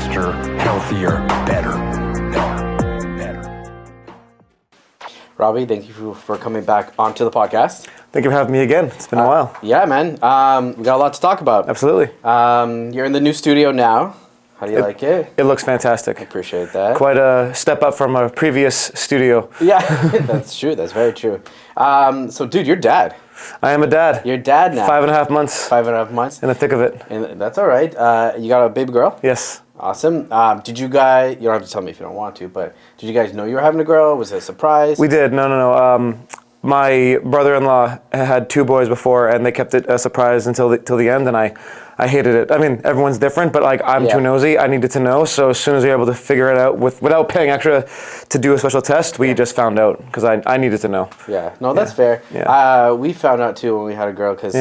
faster, healthier, better. Robbie, thank you for coming back onto the podcast. Thank you for having me again. It's been a while. Yeah, man. We got a lot to talk about. Absolutely. You're in the new studio now. How do you like it? It looks fantastic. I appreciate that. Quite a step up from a previous studio. Yeah, that's true. That's very true. So, dude, you're dad. I am a dad. You're dad now. 5.5 months. 5.5 months. In the thick of it. And that's all right. You got a baby girl? Yes. Awesome. Did you guys, you don't have to tell me if you don't want to, but did you guys know you were having a girl? Was it a surprise? We did. No. My brother-in-law had 2 boys before, and they kept it a surprise until the end, and I hated it. I mean, everyone's different, but like I'm too nosy. I needed to know. So as soon as we were able to figure it out without paying extra to do a special test, we just found out because I needed to know. Yeah. No, that's fair. Yeah. We found out too when we had a girl because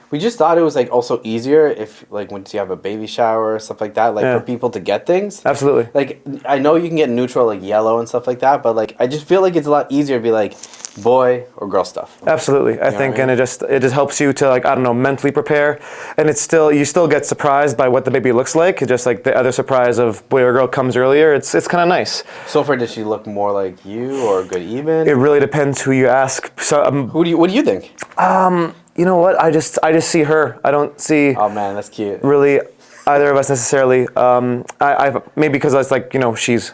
we just thought it was like also easier if like once you have a baby shower or stuff like that, like for people to get things. Absolutely. Like I know you can get neutral like yellow and stuff like that, but like I just feel like it's a lot easier to be like boy or girl stuff. Absolutely. I think, and it just helps you to like, I don't know, mentally prepare. And it's still, you still get surprised by what the baby looks like. Just like the other surprise of boy or girl comes earlier. It's kind of nice. So far, does she look more like you or good even? It really depends who you ask. So what do you think? You know what? I just see her. I don't see. Oh man, that's cute. Really, either of us necessarily. I maybe because I was like, you know, she's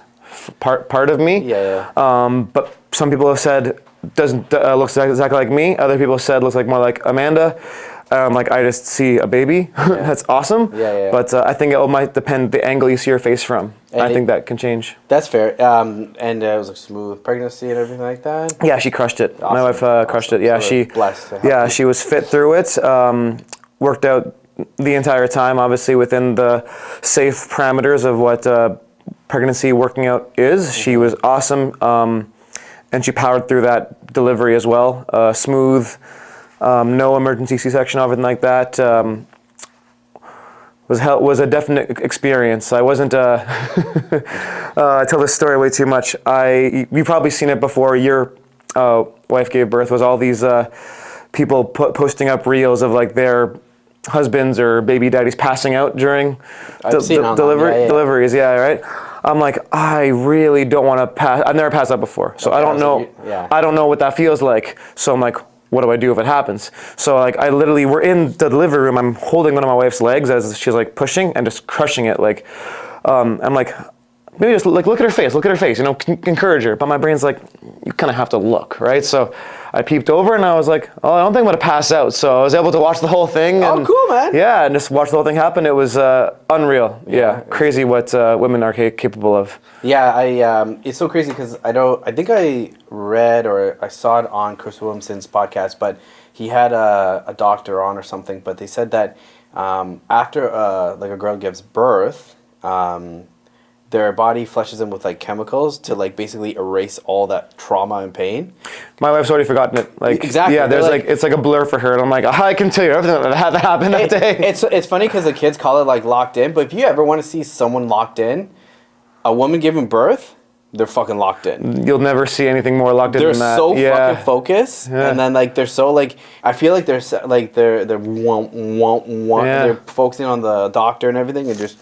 part of me. Yeah. But some people have said doesn't looks exactly like me. Other people said looks like more like Amanda. Like I just see a baby. That's awesome. Yeah. But I think it might depend the angle you see her face from. And I think that can change. That's fair. And it was a smooth pregnancy and everything like that. Yeah, she crushed it. Awesome. My wife crushed it. Yeah, so she blessed to have you. she was fit through it. Worked out the entire time, obviously within the safe parameters of what pregnancy working out is. Mm-hmm. She was awesome. And she powered through that delivery as well. Smooth, no emergency C-section or anything like that. Was a definite experience. I wasn't I tell this story way too much. You've probably seen it before. Your wife gave birth. Was all these people posting up reels of like their husbands or baby daddies passing out during deliveries. Yeah, right. I'm like, I really don't want to pass. I've never passed out before, so I don't know. I don't know what that feels like. So I'm like, what do I do if it happens? So like, we're in the delivery room. I'm holding one of my wife's legs as she's like pushing and just crushing it. Like, I'm like, maybe just like look at her face. You know, encourage her. But my brain's like, you kind of have to look, right? So I peeped over and I was like, oh, I don't think I'm gonna pass out. So I was able to watch the whole thing. Oh, cool, man. Yeah, and just watch the whole thing happen. It was unreal. Yeah, crazy what women are capable of. Yeah, it's so crazy because I think I read or I saw it on Chris Williamson's podcast, but he had a doctor on or something, but they said that after like a girl gives birth, their body flushes them with like chemicals to like basically erase all that trauma and pain. My wife's already forgotten it. Like exactly. Yeah, there's like it's like a blur for her, and I'm like, I can tell you everything that had to happen that day. It's funny because the kids call it like locked in, but if you ever want to see someone locked in, a woman giving birth, they're fucking locked in. You'll never see anything more locked in than that. They're so fucking focused, and then like they're so like I feel like they're they're focusing on the doctor and everything, and just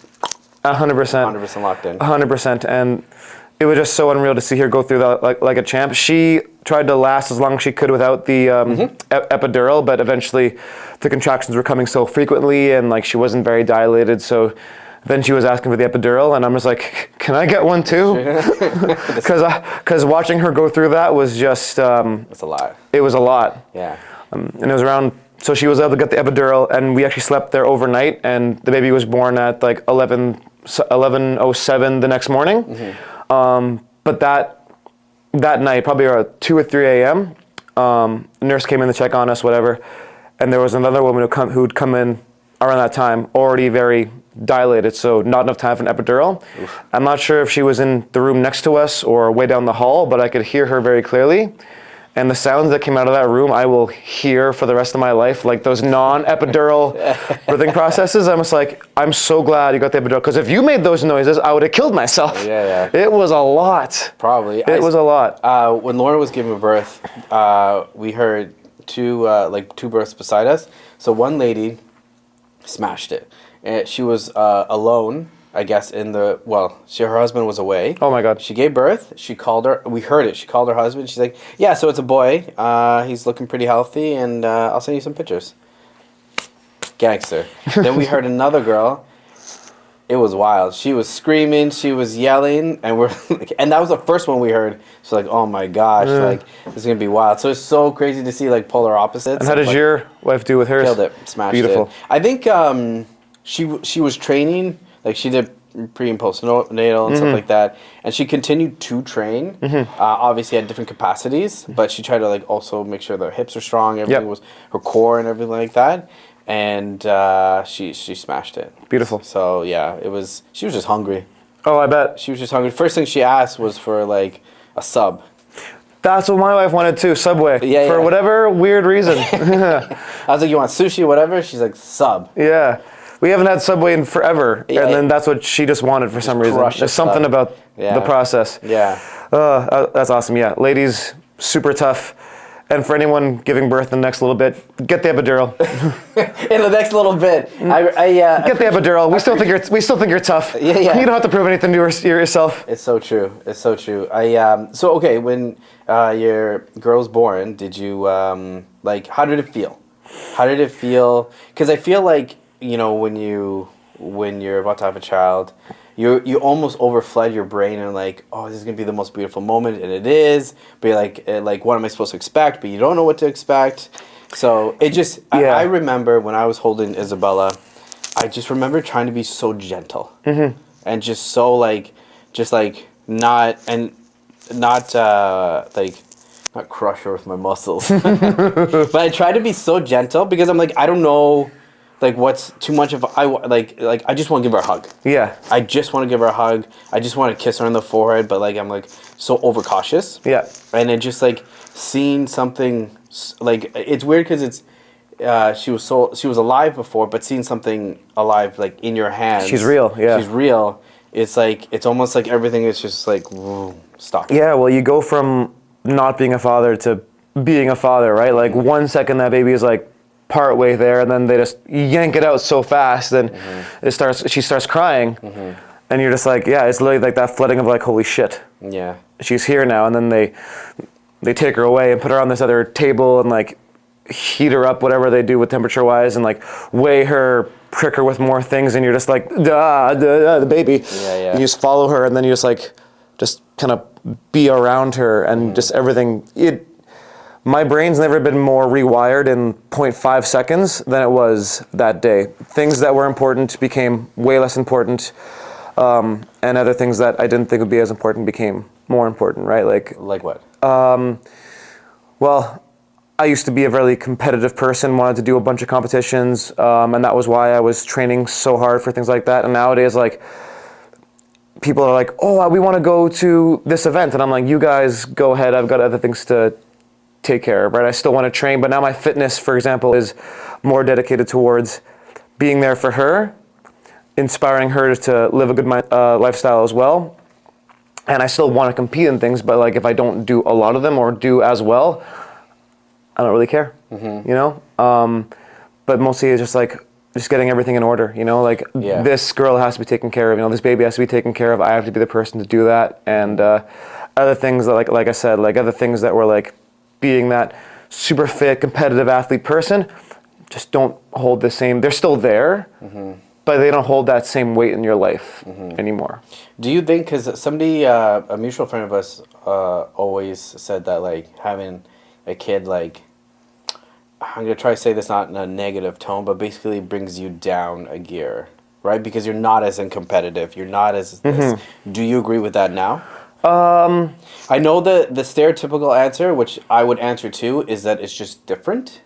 100%. 100% locked in. 100%, and it was just so unreal to see her go through that like a champ. She tried to last as long as she could without the epidural, but eventually the contractions were coming so frequently, and like she wasn't very dilated, so. Then she was asking for the epidural, and I'm just like, can I get one too? Because watching her go through that was just... it's a lot. It was a lot. Yeah. And it was around... So she was able to get the epidural, and we actually slept there overnight, and the baby was born at like 11:07 the next morning. Mm-hmm. But that night, probably around 2 or 3 a.m., nurse came in to check on us, whatever, and there was another woman who'd come in around that time, already very dilated, so not enough time for an epidural. Oof. I'm not sure if she was in the room next to us or way down the hall, but I could hear her very clearly. And the sounds that came out of that room, I will hear for the rest of my life, like those non-epidural birthing processes. I'm just like, I'm so glad you got the epidural, because if you made those noises, I would have killed myself. Yeah. It was a lot. Probably. It was a lot. When Lauren was giving birth, we heard two births beside us. So one lady smashed it. And she was alone I guess her husband was away. Oh my God. She gave birth. She called her. We heard it. She called her husband. She's like, yeah, so it's a boy. He's looking pretty healthy, and I'll send you some pictures. Gangster. Then we heard another girl. It was wild. She was screaming. She was yelling, and and that was the first one we heard. So like, oh my gosh, like this is gonna be wild. So it's so crazy to see like polar opposites. And how did your wife do with hers? Killed it. Smashed Beautiful. it. I think she was training. Like she did pre and postnatal and stuff like that, and she continued to train. Obviously at different capacities, but she tried to like also make sure the hips are strong. Everything was her core and everything like that. And she smashed it. Beautiful. So yeah, she was just hungry. Oh, I bet. She was just hungry. First thing she asked was for like a sub. That's what my wife wanted too, Subway. Yeah, for whatever weird reason. I was like, you want sushi, whatever? She's like, sub. Yeah. We haven't had Subway in forever. Yeah, and then that's what she just wanted for some reason. There's something about the process. Yeah. That's awesome. Yeah. Ladies, super tough. And for anyone giving birth in the next little bit, get the epidural. In the next little bit, get the epidural. We still think you're tough. Yeah. You don't have to prove anything to yourself. It's so true. It's so true. So okay, when your girl's born, did you like? How did it feel? How did it feel? Because I feel like when you're about to have a child, you almost overflood your brain and like, oh, this is gonna be the most beautiful moment, and it is. But you're like, what am I supposed to expect? But you don't know what to expect. So it just, I remember when I was holding Isabella, I just remember trying to be so gentle and just so like not crush her with my muscles. But I try to be so gentle because I'm like, I don't know. Like what's too much of I just want to give her a hug. Yeah. I just want to give her a hug. I just want to kiss her on the forehead, but like I'm like so overcautious. Yeah. And it just like seeing something like it's weird because it's she was alive before, but seeing something alive like in your hands. She's real. Yeah. She's real. It's like it's almost like everything is just like stop. Yeah. Well, you go from not being a father to being a father, right? Like 1 second that baby is like part way there, and then they just yank it out so fast, and she starts crying, and you're just like, yeah, it's literally like that flooding of like, holy shit, yeah, she's here now. And then they take her away and put her on this other table and like heat her up, whatever they do with temperature wise, and like weigh her, prick her with more things, and you're just like, the baby. Yeah. You just follow her, and then you just kind of be around her, and just everything. My brain's never been more rewired in 0.5 seconds than it was that day. Things that were important became way less important, and other things that I didn't think would be as important became more important, right? Like what? Well, I used to be a very competitive person, wanted to do a bunch of competitions, and that was why I was training so hard for things like that. And nowadays, like, people are like, oh, we want to go to this event. And I'm like, you guys go ahead, I've got other things to take care of, right? I still want to train, but now my fitness, for example, is more dedicated towards being there for her, inspiring her to live a good lifestyle as well. And I still want to compete in things, but like if I don't do a lot of them or do as well, I don't really care, But mostly it's just getting everything in order, like this girl has to be taken care of, this baby has to be taken care of. I have to be the person to do that. And other things that, like I said, like other things that were like being that super fit, competitive athlete person, just don't hold the same. They're still there, but they don't hold that same weight in your life anymore. Do you think, because somebody, a mutual friend of us, always said that like having a kid, like, I'm going to try to say this not in a negative tone, but basically brings you down a gear, right? Because you're not as competitive, you're not as this. Do you agree with that now? I know the stereotypical answer, which I would answer too, is that it's just different.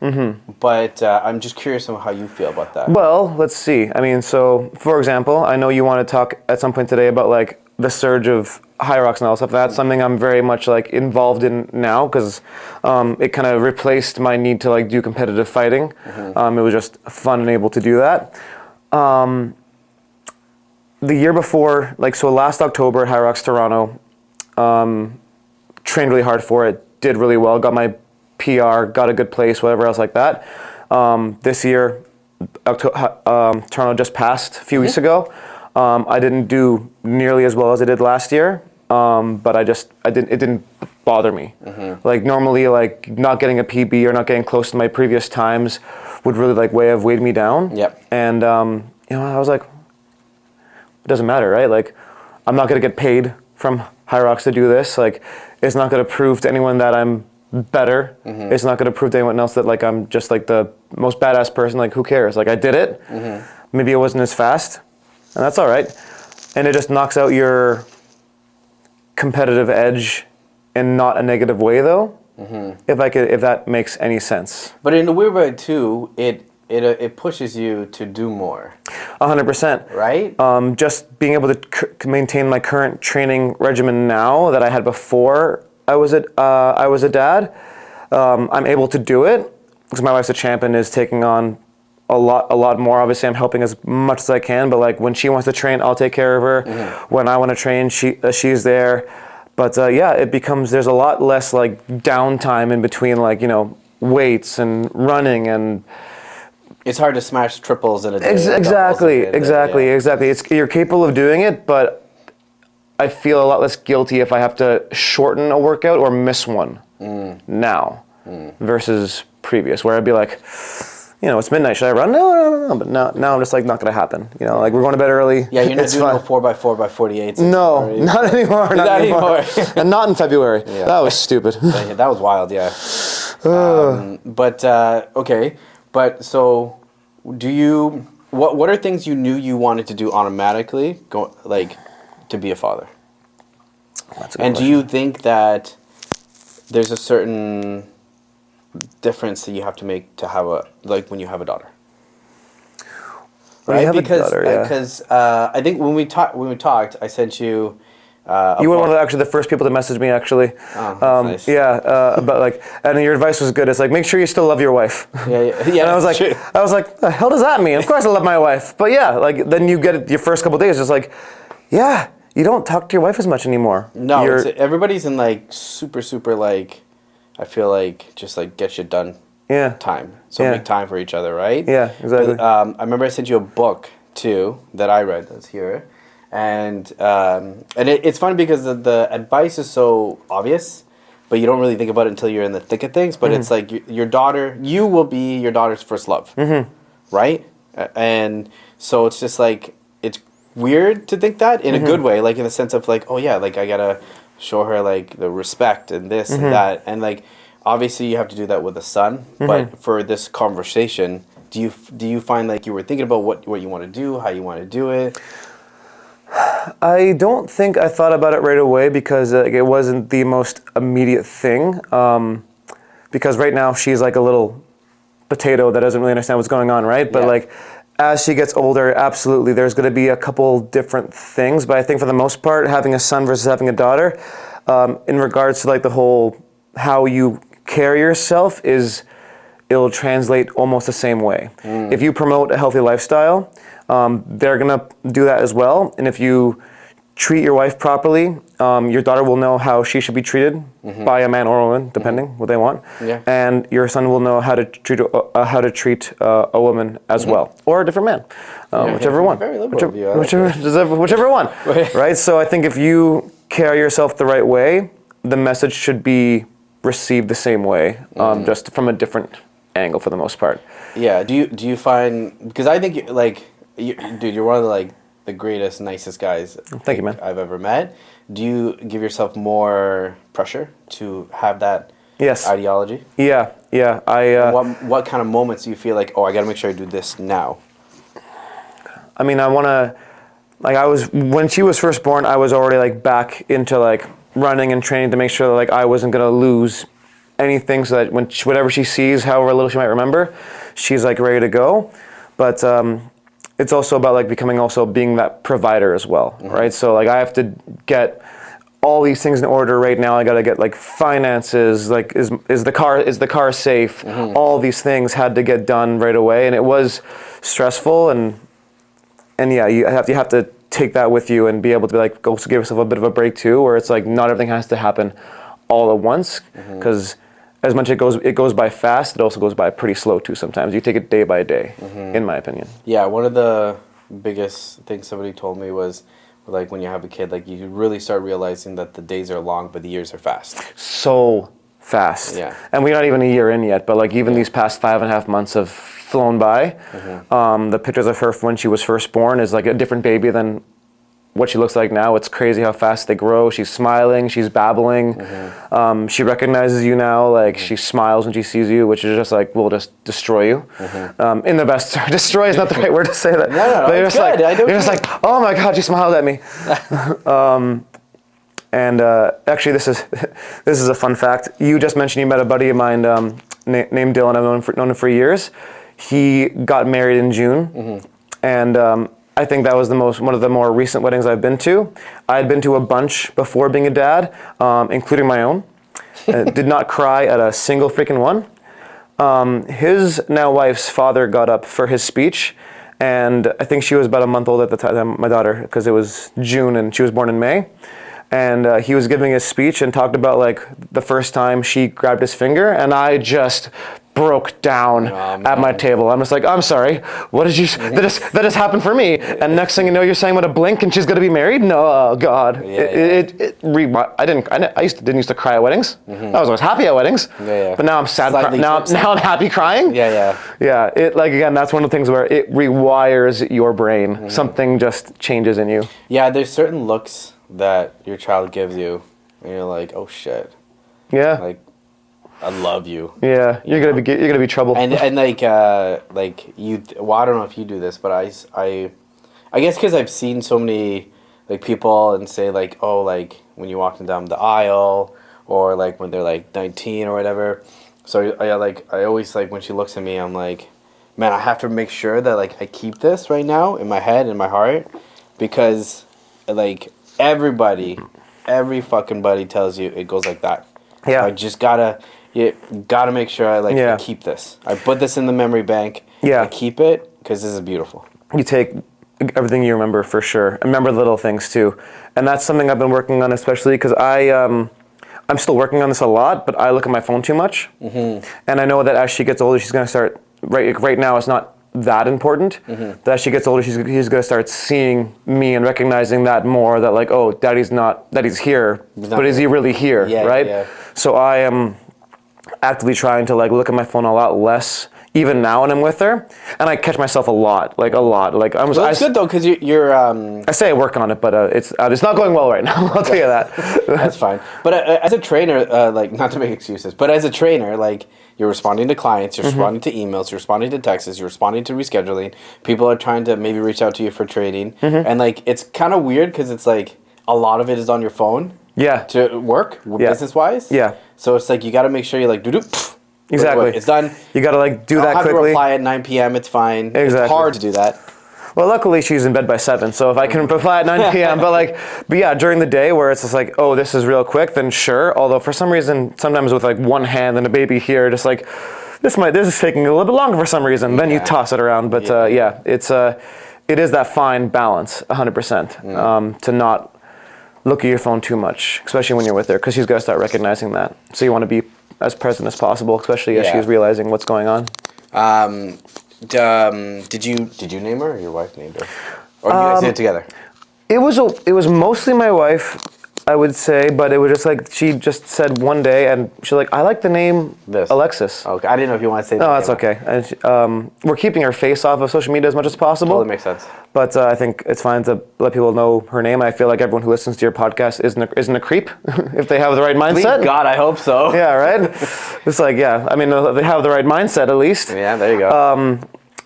But I'm just curious on how you feel about that. Well, let's see. I mean, so for example, I know you want to talk at some point today about like the surge of Hyrox and all that stuff. That's something I'm very much like involved in now because it kind of replaced my need to like do competitive fighting. It was just fun and able to do that. The year before, so last October, Hyrox Toronto. Trained really hard for it, did really well, got my PR, got a good place, whatever else like that. This year, Toronto just passed a few weeks ago. I didn't do nearly as well as I did last year, but it didn't bother me. Like normally, like not getting a PB or not getting close to my previous times would really like have weighed me down. Yep. And I was like, it doesn't matter, right? Like, I'm not gonna get paid from Hyrox to do this. Like, it's not gonna prove to anyone that I'm better. It's not gonna prove to anyone else that like I'm just like the most badass person. Like, who cares? Like, I did it. Maybe it wasn't as fast, and that's all right. And it just knocks out your competitive edge in not a negative way, though. If that makes any sense. But in a weird way too, it pushes you to do more. 100%. Right? Just being able to maintain my current training regimen now that I had before I was a dad, I'm able to do it because my wife's a champ and is taking on a lot more. Obviously, I'm helping as much as I can, but like when she wants to train, I'll take care of her. When I want to train, she's there. But there's a lot less like downtime in between, like, weights and running, and it's hard to smash triples in a day. Exactly. You're capable of doing it, but I feel a lot less guilty if I have to shorten a workout or miss one now versus previous, where I'd be like, it's midnight, should I run? No. But now I'm just like, not going to happen. Like, we're going to bed early. Yeah, you're not doing no 4x4x48. No, not anymore. Not anymore. And not in February. Yeah. That was stupid. That was wild, yeah. Okay. But so, what are things you knew you wanted to do automatically, to be a father? That's a good and question. do you think that there's a certain difference that you have to make to have when you have a daughter? Right, because I think when we talked, I sent you. You were one of the first people to message me, actually. Oh, that's nice. Yeah, but like, and your advice was good. It's like, make sure you still love your wife. Yeah. And I was like, the hell does that mean? Of course I love my wife. But yeah, like then you get it your first couple of days, just like, yeah, you don't talk to your wife as much anymore. No, everybody's in like super like, I feel like just like get shit done. Yeah. Time. So make time for each other, right? Yeah, exactly. But, I remember I sent you a book too that I read. That's here. And it's funny because the advice is so obvious, but you don't really think about it until you're in the thick of things. But it's like you will be your daughter's first love, right? And so it's just like, it's weird to think that in a good way, like in the sense of like, oh yeah, like I gotta show her like the respect and this and that, and like obviously you have to do that with a son. But for this conversation, do you find like you were thinking about what you want to do, how you want to do it? I don't think I thought about it right away because it wasn't the most immediate thing. Because right now she's like a little potato that doesn't really understand what's going on, right? But like as she gets older, absolutely, there's going to be a couple different things. But I think for the most part, having a son versus having a daughter, in regards to like the whole how you carry yourself, it'll translate almost the same way. If you promote a healthy lifestyle, they're going to do that as well. And if you treat your wife properly, your daughter will know how she should be treated by a man or a woman, depending what they want. Yeah. And your son will know how to treat a woman as well, or a different man, whichever one. Very liberal of you. Whichever one. Right? So I think if you carry yourself the right way, the message should be received the same way, just from a different angle for the most part. Yeah. Do you find, because I think you're one of the greatest, nicest guys Thank you, man. I've ever met. Do you give yourself more pressure to have that ideology? Yeah. What kind of moments do you feel like, I got to make sure I do this now? I mean, I want to, when she was first born, I was already back into running and training to make sure that I wasn't going to lose anything, so that whatever she sees, however little she might remember, she's ready to go. But it's also about being that provider as well, right? So I have to get all these things in order right now. I got to get finances, is the car safe? All these things had to get done right away, and it was stressful. And yeah, you have to take that with you and be able to also give yourself a bit of a break too, where it's not everything has to happen all at once, because as much it goes by fast, it also goes by pretty slow too sometimes. You take it day by day, in my opinion. Yeah, one of the biggest thing somebody told me was, like, when you have a kid, like, you really start realizing that the days are long, but the years are fast. So fast. Yeah. And we're not even a year in yet, but like even these past 5.5 months have flown by. The pictures of her when she was first born is like a different baby than what she looks like now. It's crazy how fast they grow. She's smiling, she's babbling. She recognizes you now, like she smiles when she sees you, which is just like, will just destroy you. In the best, destroy is not the right word to say that. No, but you're it's just like, good. you're just like, oh my God, she smiled at me. And actually, this is a fun fact. You just mentioned you met a buddy of mine named Dylan. I've known him for years. He got married in June, and I think that was one of the more recent weddings I've been to. I had been to a bunch before being a dad, including my own. Did not cry at a single freaking one. His now wife's father got up for his speech, and I think she was about a month old at the time, my daughter, because it was June and she was born in May. And he was giving his speech and talked about like the first time she grabbed his finger, and I just broke down at my table. I'm just like, I'm sorry, what did you? That just happened for me. And next thing you know, you're saying, "What a blink, and she's gonna be married." No, oh God. I didn't used to cry at weddings. I was always happy at weddings. But now I'm sad. Now I'm happy crying. Yeah. It like again, that's one of the things where it rewires your brain. Something just changes in you. Yeah, there's certain looks that your child gives you, and you're like, oh shit. Yeah. Like, I love you. Yeah, you're gonna be trouble. And like you. Well, I don't know if you do this, but I guess because I've seen so many like people and say like, oh, like when you're walking down the aisle, or like when they're like 19 or whatever. So I always like when she looks at me, I'm like, man, I have to make sure that like I keep this right now in my head, in my heart, because like every fucking buddy tells you it goes like that. Yeah. I just gotta make sure I keep this. I put this in the memory bank. Yeah. I keep it because this is beautiful. You take everything you remember for sure. Remember the little things too. And that's something I've been working on, especially because I'm still working on this a lot, but I look at my phone too much. And I know that as she gets older, she's gonna start, right now it's not that important. That as she gets older, she's gonna start seeing me and recognizing that more, that like, oh, daddy's here, but is he really here, right? Yeah. So I am actively trying to like look at my phone a lot less, even now when I'm with her, and I catch myself a lot. Like it's good though, because you're. I say I work on it, but it's not going well right now. I'll tell you that. That's fine. But as a trainer, like not to make excuses, but as a trainer, like you're responding to clients, you're responding to emails, you're responding to texts, you're responding to rescheduling. People are trying to maybe reach out to you for training, and like it's kind of weird because it's like a lot of it is on your phone. Yeah. To work business wise. Yeah. So it's like you got to make sure you like Exactly. It's done. You got to like do that quickly. I have to reply at 9 p.m. It's fine. Exactly. It's hard to do that. Well, luckily she's in bed by 7, so if I can reply at 9 p.m. but yeah, during the day where it's just like, oh, this is real quick, then sure. Although for some reason, sometimes with like one hand and a baby here, just like this is taking a little bit longer for some reason. Then you toss it around. But it is that fine balance, 100%, to not look at your phone too much, especially when you're with her, because she's got to start recognizing that. So you want to be as present as possible, especially as she's realizing what's going on. Did you name her, or your wife named her, or you guys did it together? It was mostly my wife, I would say, but it was just like she just said one day, and she's like, I like the name Alexis. Okay, I didn't know if you want to say that. No, that's okay. And we're keeping her face off of social media as much as possible. Totally makes sense. But I think it's fine to let people know her name. I feel like everyone who listens to your podcast isn't a creep if they have the right mindset. Please God, I hope so. Yeah, right? It's like, yeah, I mean, they have the right mindset at least. Yeah, there you go.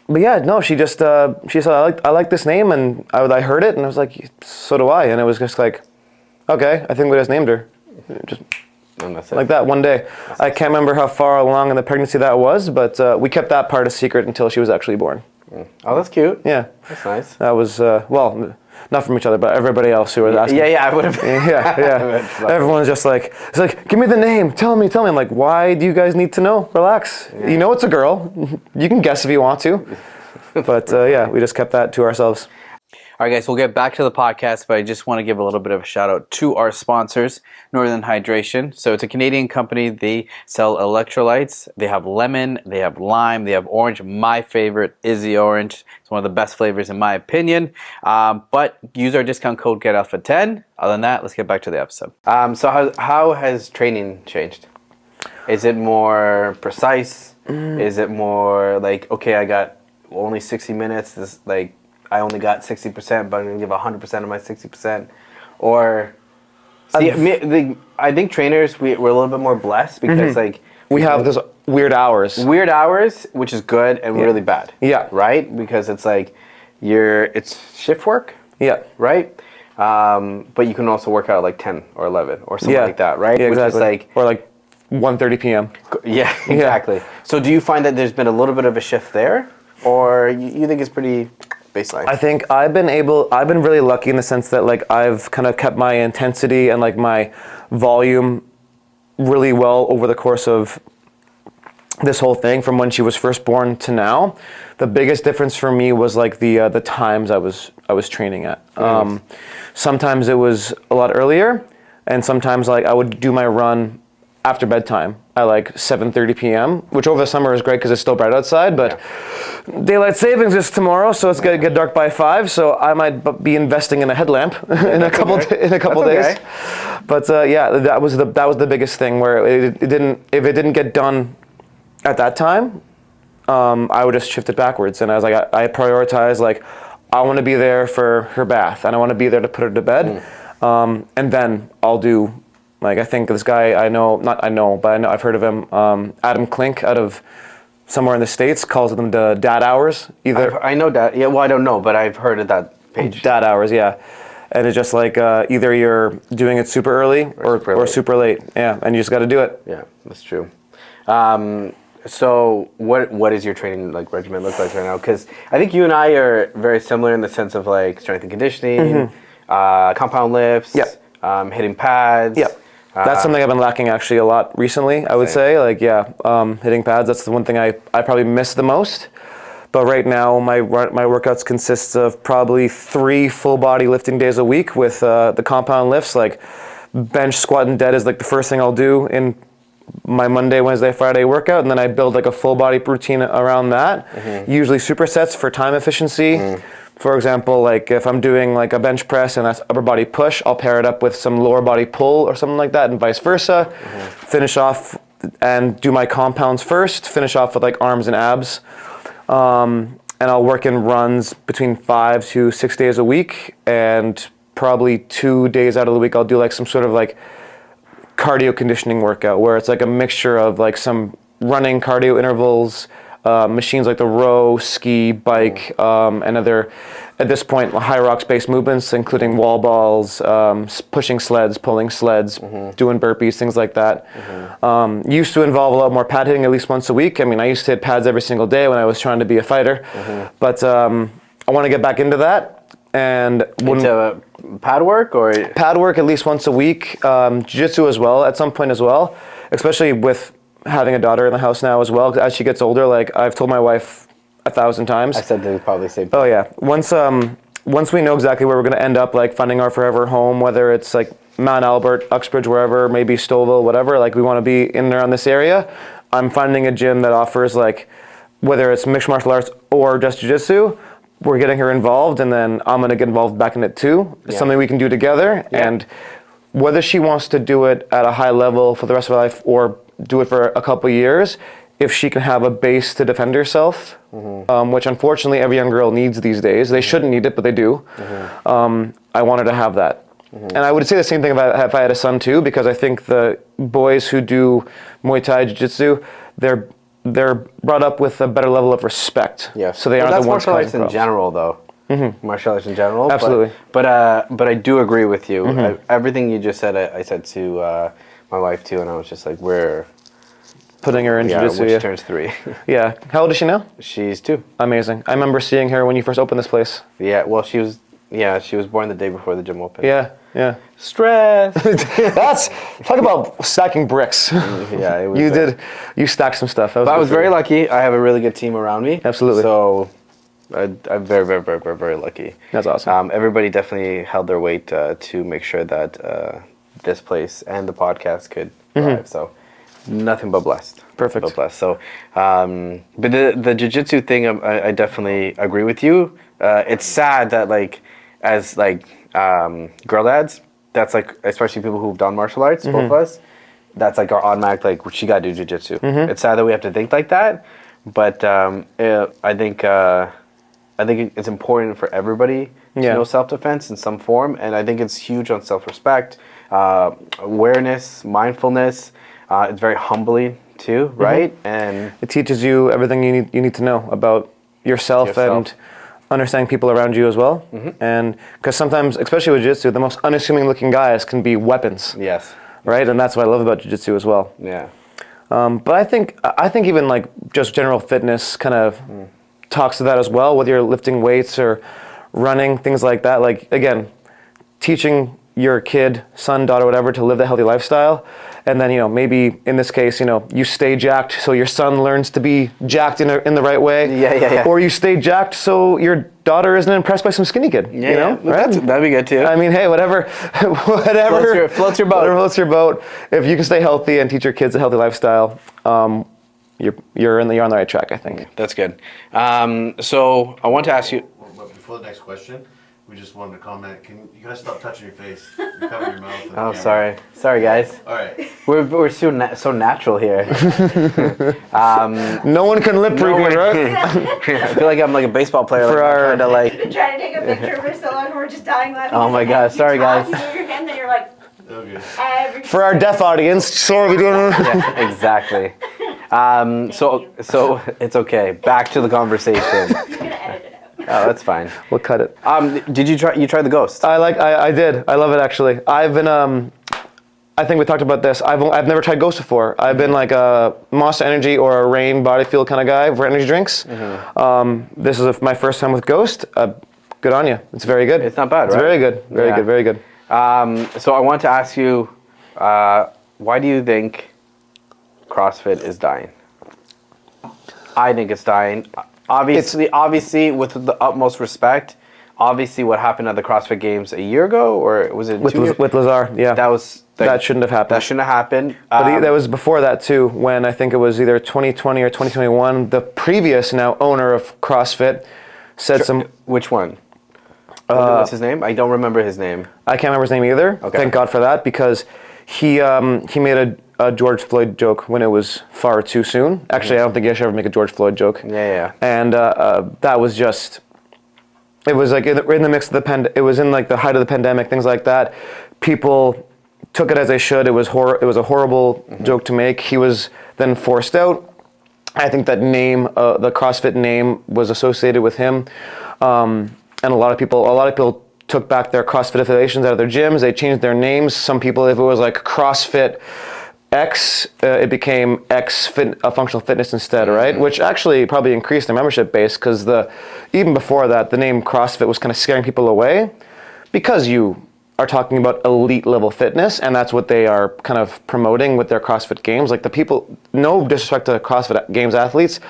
But yeah, no, she just, she said, I like this name, and I heard it, and I was like, so do I. And it was just like, okay, I think we just named her. Just like that one day. I can't remember how far along in the pregnancy that was, but we kept that part a secret until she was actually born. Oh, that's cute. Yeah. That's nice. That was, well, not from each other, but everybody else who was asking. Yeah, I would have. Yeah. Everyone's just like, it's like, give me the name. Tell me. I'm like, why do you guys need to know? Relax. Yeah. You know it's a girl. You can guess if you want to. But yeah, we just kept that to ourselves. All right, guys, we'll get back to the podcast, but I just want to give a little bit of a shout out to our sponsors, Northern Hydration. So it's a Canadian company. They sell electrolytes. They have lemon, they have lime, they have orange. My favorite is the orange. It's one of the best flavors in my opinion. But use our discount code GetAlpha10. Other than that, let's get back to the episode. So how has training changed? Is it more precise? Is it more like, okay, I got only 60 minutes, this like I only got 60%, but I'm going to give 100% of my 60%. Or, see, I think trainers, we're a little bit more blessed because, like... We have those weird hours. Weird hours, which is good and really bad. Yeah. Right? Because it's like, it's shift work. Yeah. Right? But you can also work out like 10 or 11 or something like that, right? Yeah, exactly. Which is like... Or like 1:30 p.m. Yeah, exactly. Yeah. So do you find that there's been a little bit of a shift there? Or you think it's pretty... baseline? I think I've been really lucky in the sense that like I've kind of kept my intensity and like my volume really well over the course of this whole thing from when she was first born to now. The biggest difference for me was like the times I was training at. Sometimes it was a lot earlier, and sometimes like I would do my run after bedtime at like 7:30 p.m., which over the summer is great because it's still bright outside, but daylight savings is tomorrow, so it's gonna get dark by 5. So I might be investing in a headlamp in a couple days. But that was the biggest thing where it didn't get done at that time, I would just shift it backwards, and I was like I prioritize like I want to be there for her bath and I want to be there to put her to bed, and then I'll do. Like, I think this guy I've heard of him, Adam Klink out of somewhere in the States, calls them the dad hours. I know that. Yeah, well, I don't know, but I've heard of that page. Dad hours, yeah. And it's just like either you're doing it super early or super late. Yeah, and you just got to do it. Yeah, that's true. So what is your training like regimen look like right now? Because I think you and I are very similar in the sense of like strength and conditioning, compound lifts, hitting pads. Yeah. That's something I've been lacking actually a lot recently, I would say. Like, hitting pads, that's the one thing I probably miss the most. But right now, my workouts consist of probably 3 full body lifting days a week with the compound lifts. Like bench, squat, and dead is like the first thing I'll do in my Monday, Wednesday, Friday workout. And then I build like a full body routine around that. Usually supersets for time efficiency. For example, like if I'm doing like a bench press and that's upper body push, I'll pair it up with some lower body pull or something like that, and vice versa. Finish off and do my compounds first, finish off with like arms and abs. And I'll work in runs between 5 to 6 days a week, and probably 2 days out of the week I'll do like some sort of like cardio conditioning workout where it's like a mixture of like some running cardio intervals, machines like the row, ski, bike, and other, at this point, Hyrox based movements, including wall balls, pushing sleds, pulling sleds, doing burpees, things like that. Used to involve a lot more pad hitting at least once a week. I mean, I used to hit pads every single day when I was trying to be a fighter, but I want to get back into that. And into pad work or? Pad work at least once a week, jiu-jitsu as well, at some point as well, especially with having a daughter in the house now as well. As she gets older, like I've told my wife 1,000 times. I said they would probably say. Oh yeah. Once we know exactly where we're going to end up, like finding our forever home, whether it's like Mount Albert, Uxbridge, wherever, maybe Stouffville, whatever. Like we want to be in and around this area. I'm finding a gym that offers like, whether it's mixed martial arts or just jiu-jitsu, we're getting her involved, and then I'm going to get involved back in it too. It's something we can do together, and whether she wants to do it at a high level for the rest of her life or do it for a couple of years, if she can have a base to defend herself, which unfortunately every young girl needs these days. They shouldn't need it, but they do. I want her to have that. And I would say the same thing if I had a son too, because I think the boys who do Muay Thai, Jiu-Jitsu, they're brought up with a better level of respect. Yeah. So they aren't the ones martial arts in general, though. Martial arts in general. Absolutely. But I do agree with you. Everything you just said, I said to my wife too, and I was just like, we're putting her in jiu-jitsu. When she turns 3. Yeah. How old is she now? She's 2. Amazing. I remember seeing her when you first opened this place. Yeah. Well, she was born the day before the gym opened. Yeah. Stress. Talk about stacking bricks. Yeah, it was. You stacked some stuff. But I was very lucky. I have a really good team around me. Absolutely. So I'm very, very, very, very, very lucky. That's awesome. Everybody definitely held their weight to make sure that this place and the podcast could thrive. So nothing but blessed. Perfect. But blessed. So, but the jiu-jitsu thing, I definitely agree with you. It's sad that like, as like girl dads, that's like, especially people who've done martial arts, both of us, that's like our automatic, like, she got to do jiu-jitsu. It's sad that we have to think like that, but I think it's important for everybody to know self-defense in some form, and I think it's huge on self-respect, awareness, mindfulness. It's very humbling too, right? And it teaches you everything you need to know about yourself. And understanding people around you as well. And because sometimes, especially with jiu-jitsu, the most unassuming looking guys can be weapons. Yes. Right? And that's what I love about jiu-jitsu as well. Yeah. But I think even like just general fitness kind of talks to that as well, whether you're lifting weights or running, things like that. Like, again, teaching your kid, son, daughter, whatever, to live the healthy lifestyle. And then, maybe in this case, you stay jacked so your son learns to be jacked in the right way. Yeah. Or you stay jacked so your daughter isn't impressed by some skinny kid. Right? That'd be good too. I mean, hey, whatever. Floats your boat. Whatever floats your boat. If you can stay healthy and teach your kids a healthy lifestyle, you're on the right track, I think. That's good. So I want to ask you. Before the next question, we just wanted to comment. Can you guys stop touching your face? You cover your mouth. Oh, sorry, guys. All right. We're so natural here. No one can lip read me, right? I feel like I'm like a baseball player. For our, I've been trying to take a picture for so long, and we're just dying laughing. Oh my God, sorry guys. You move your hand, then you're like. Okay. For our deaf audience, sorry we doing. Yeah, exactly. So it's okay. Back to the conversation. You're gonna edit it out. Oh, that's fine. We'll cut it. Did you try the Ghost? I did. I love it actually. I've been I think we talked about this. I've never tried Ghost before. I've been like a Monster Energy or a Rain Body Fuel kind of guy for energy drinks. This is my first time with Ghost. Good on you. It's very good. It's not bad, right? It's very good. Very good. So I want to ask you, why do you think CrossFit is dying? I think it's dying. Obviously, with the utmost respect, obviously what happened at the CrossFit Games a year ago, or was it with 2 years? Lazar? Yeah, that shouldn't have happened. That shouldn't have happened. But that was before that too, when I think it was either 2020 or 2021. The previous now owner of CrossFit said some. Which one? What's his name? I don't remember his name. I can't remember his name either. Okay. Thank God for that, because he made a George Floyd joke when it was far too soon. Actually, I don't think I should ever make a George Floyd joke. Yeah. And that was just. It was like in the mix of it was in like the height of the pandemic, things like that. People took it as they should. It was a horrible joke to make. He was then forced out. I think that name, the CrossFit name, was associated with him. And a lot of people took back their CrossFit affiliations out of their gyms. They changed their names. Some people, if it was like CrossFit X, it became Functional Fitness instead, right? Which actually probably increased the membership base, because even before that, the name CrossFit was kind of scaring people away, because you are talking about elite level fitness, and that's what they are kind of promoting with their CrossFit Games. Like the people, no disrespect to CrossFit Games athletes,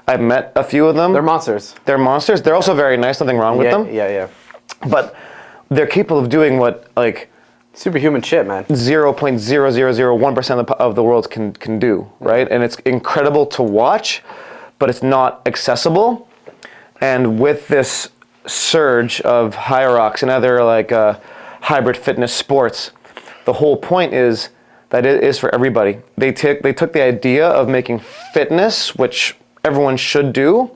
I've met a few of them. They're monsters. They're also very nice, nothing wrong with them. Yeah. But they're capable of doing what, like, superhuman shit, man. 0.0001% of the world can do, right? And it's incredible to watch, but it's not accessible. And with this surge of Hyrox and other like hybrid fitness sports, the whole point is that it is for everybody. They took the idea of making fitness, which everyone should do,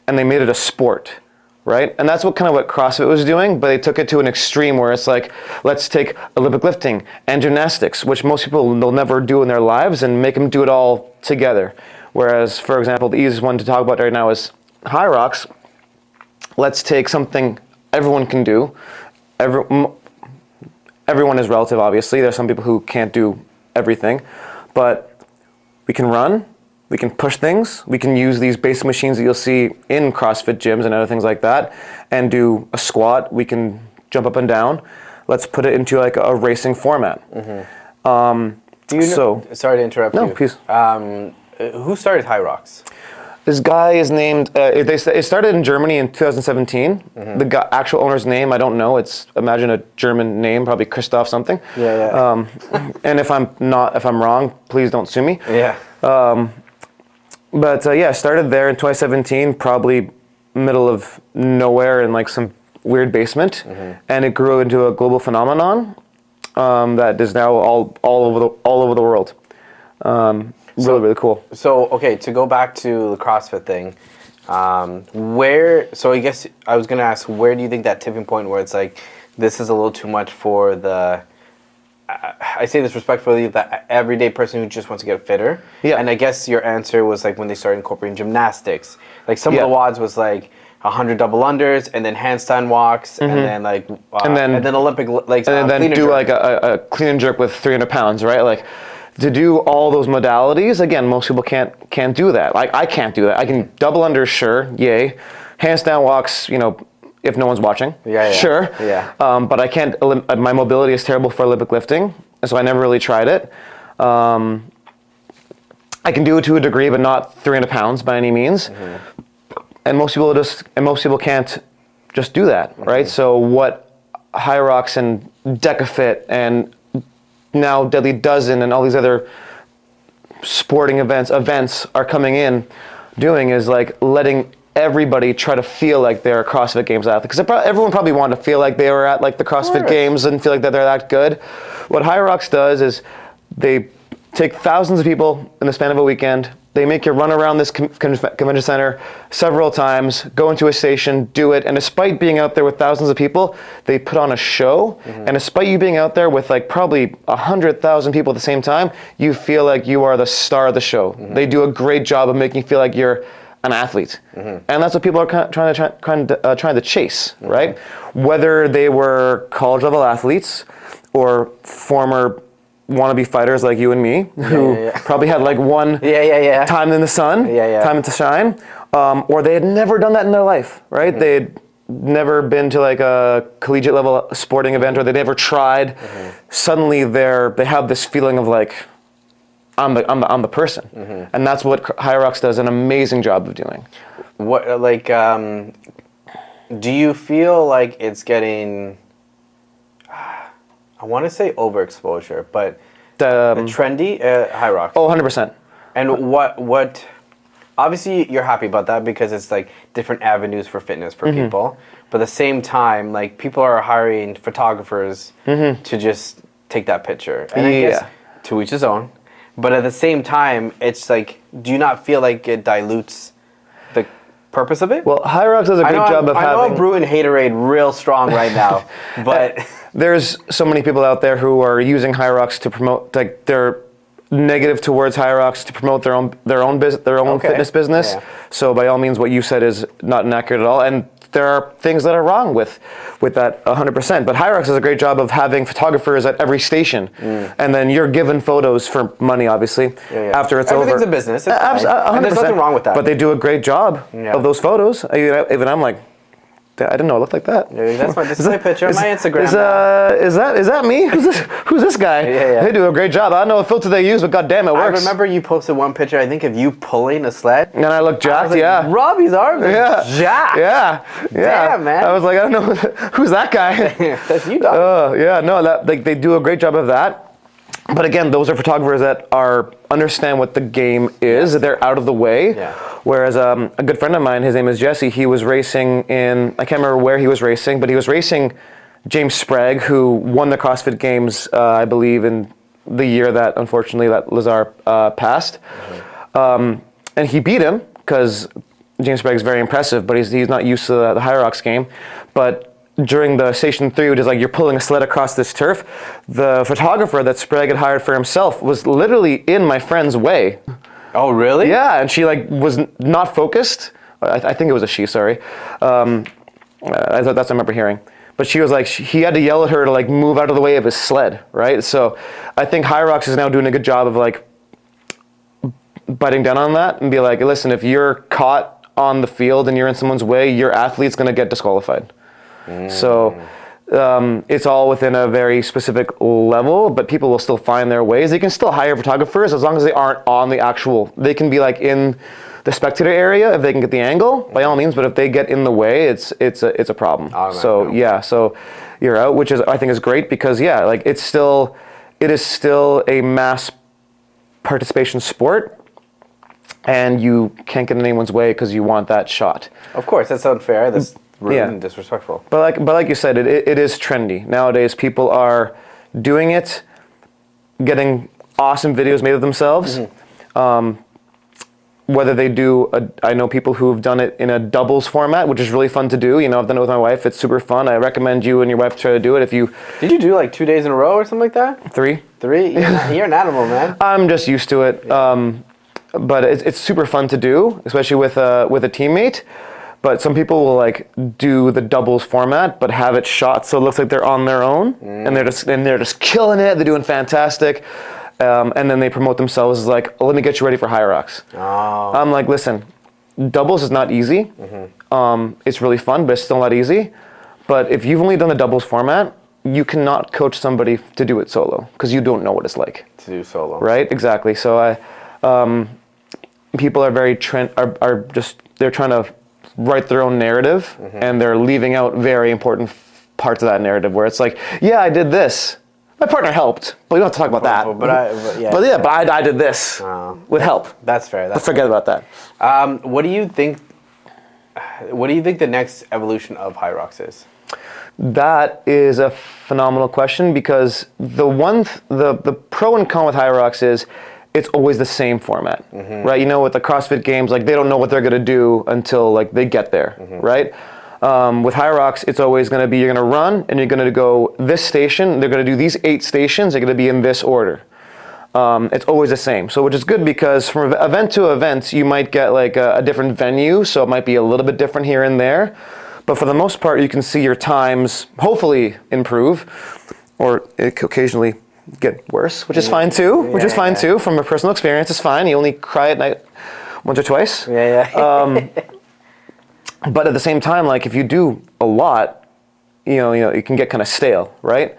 and they made it a sport, right? And that's what CrossFit was doing, but they took it to an extreme where it's like, let's take Olympic lifting and gymnastics, which most people they'll never do in their lives, and make them do it all together. Whereas, for example, the easiest one to talk about right now is Hyrox. Let's take something everyone can do. Everyone is relative, obviously. There's some people who can't do everything, but we can run, we can push things, we can use these basic machines that you'll see in CrossFit gyms and other things like that, and do a squat. We can jump up and down. Let's put it into like a racing format. Do you know, sorry to interrupt you. No, please. Who started Hyrox? This guy is named. It started in Germany in 2017. The actual owner's name I don't know. It's imagine a German name, probably Christoph something. Yeah. And if I'm wrong, please don't sue me. Yeah. But I started there in 2017, probably middle of nowhere in like some weird basement, and it grew into a global phenomenon that is now all over the world. Really cool. So, okay, to go back to the CrossFit thing, so I guess I was going to ask, where do you think that tipping point where it's like, this is a little too much for I say this respectfully, the everyday person who just wants to get fitter? Yeah. And I guess your answer was like when they started incorporating gymnastics. Like some of the WODs was like 100 double unders, and then handstand walks, and then like, and then Olympic, like, and then clean and do jerk. like a clean and jerk with 300 pounds, right? Like, to do all those modalities, again, most people can't do that. Like, I can't do that. I can double unders, sure, yay. Handstand walks, if no one's watching, sure. Yeah. But I can't. My mobility is terrible for Olympic lifting, so I never really tried it. I can do it to a degree, but not 300 pounds by any means. And most people can't just do that, right? So what Hyrox and DECA and now Deadly Dozen and all these other sporting events are coming in doing is like letting everybody try to feel like they're a CrossFit Games athlete, because everyone probably wanted to feel like they were at like the CrossFit Games and feel like that they're that good. What Hyrox does is they take thousands of people in the span of a weekend. They make you run around this convention center several times, go into a station, do it, and despite being out there with thousands of people, they put on a show, and despite you being out there with like probably 100,000 people at the same time, you feel like you are the star of the show. They do a great job of making you feel like you're an athlete, and that's what people are trying to chase, right? Whether they were college level athletes or former wannabe fighters like you and me, who probably had like one time in the sun, time to shine, or they had never done that in their life, right? They had never been to like a collegiate level sporting event, or they never tried. Suddenly they have this feeling of like, I'm the person, and that's what Hyrox does an amazing job of doing. What like do you feel like it's getting, I want to say overexposure, but the trendy Hyrox? Oh, 100%. And what obviously you're happy about that because it's like different avenues for fitness for people, but at the same time, like, people are hiring photographers to just take that picture, and I guess to each his own. But at the same time, it's like, do you not feel like it dilutes the purpose of it? Well, Hyrox does a good job of having... I know I'm brewing haterade real strong right now, but... There's so many people out there who are using Hyrox to promote, like, they're negative towards Hyrox to promote their own fitness business. Yeah. So by all means, what you said is not inaccurate at all, and there are things that are wrong with that 100%. But Hyrox does a great job of having photographers at every station, and then you're given photos for money, obviously, after it's over. Everything's a business. It's fine. And there's nothing wrong with that. But they do a great job of those photos. Even I'm like, I didn't know it looked like that. Yeah, this is my picture on my Instagram. Is that me? Who's this guy? Yeah. They do a great job. I don't know what filter they use, but goddamn, it works. I remember you posted one picture, I think, of you pulling a sled. And I looked jacked, I was like, Robbie's arms are jacked. Yeah. Damn, man. I was like, I don't know, who's that guy? That's you, dog. They do a great job of that. But again, those are photographers that understand what the game is. They're out of the way. Yeah. Whereas a good friend of mine, his name is Jesse, he was racing I can't remember where he was racing, but he was racing James Sprague, who won the CrossFit Games, I believe, in the year that, unfortunately, that Lazar passed. And he beat him, because James Sprague is very impressive, but he's not used to the Hyrox game. But during the Station 3, which is like you're pulling a sled across this turf, the photographer that Sprague had hired for himself was literally in my friend's way. Oh, really? Yeah, and she like was not focused. I think it was a she, sorry. That's what I remember hearing. But she was like, he had to yell at her to like move out of the way of his sled, right? So I think Hyrox is now doing a good job of like biting down on that and be like, listen, if you're caught on the field and you're in someone's way, your athlete's gonna get disqualified. So it's all within a very specific level, but people will still find their ways. They can still hire photographers as long as they aren't on the actual, they can be like in the spectator area, if they can get the angle, by all means. But if they get in the way, it's a problem. So yeah, so you're out, which is I think is great because like it is still a mass participation sport, and you can't get in anyone's way because you want that shot. Of course, that's unfair. That's rude and disrespectful. But like you said, it is trendy nowadays. People are doing it, getting awesome videos made of themselves. Whether they do, I know people who have done it in a doubles format, which is really fun to do. I've done it with my wife. It's super fun. I recommend you and your wife try to do it. Did you do like 2 days in a row or something like that? 3. You're an animal, man. I'm just used to it. But it's super fun to do, especially with a teammate. But some people will like do the doubles format, but have it shot so it looks like they're on their own, and they're just killing it. They're doing fantastic. And then they promote themselves as like, let me get you ready for Hyrox. I'm like, listen, doubles is not easy. It's really fun, but it's still not easy. But if you've only done the doubles format, you cannot coach somebody to do it solo because you don't know what it's like to do solo. Right? Exactly. So people are very they're trying to write their own narrative, and they're leaving out very important parts of that narrative where it's like, yeah, I did this. My partner helped, but we don't have to talk about that. But I did this with help. That's fair. But forget about that. What do you think? What do you think the next evolution of Hyrox is? That is a phenomenal question because the pro and con with Hyrox is it's always the same format, right? With the CrossFit Games, like they don't know what they're gonna do until like they get there, right? With Hyrox, it's always going to be, you're going to run and you're going to go this station. They're going to do these 8 stations. They're going to be in this order. It's always the same. So which is good because from event to event, you might get like a different venue. So it might be a little bit different here and there. But for the most part, you can see your times hopefully improve, or it could occasionally get worse, which is fine too. Which is fine too. From a personal experience, it's fine. You only cry at night once or twice. But at the same time, like if you do a lot, it can get kind of stale, right?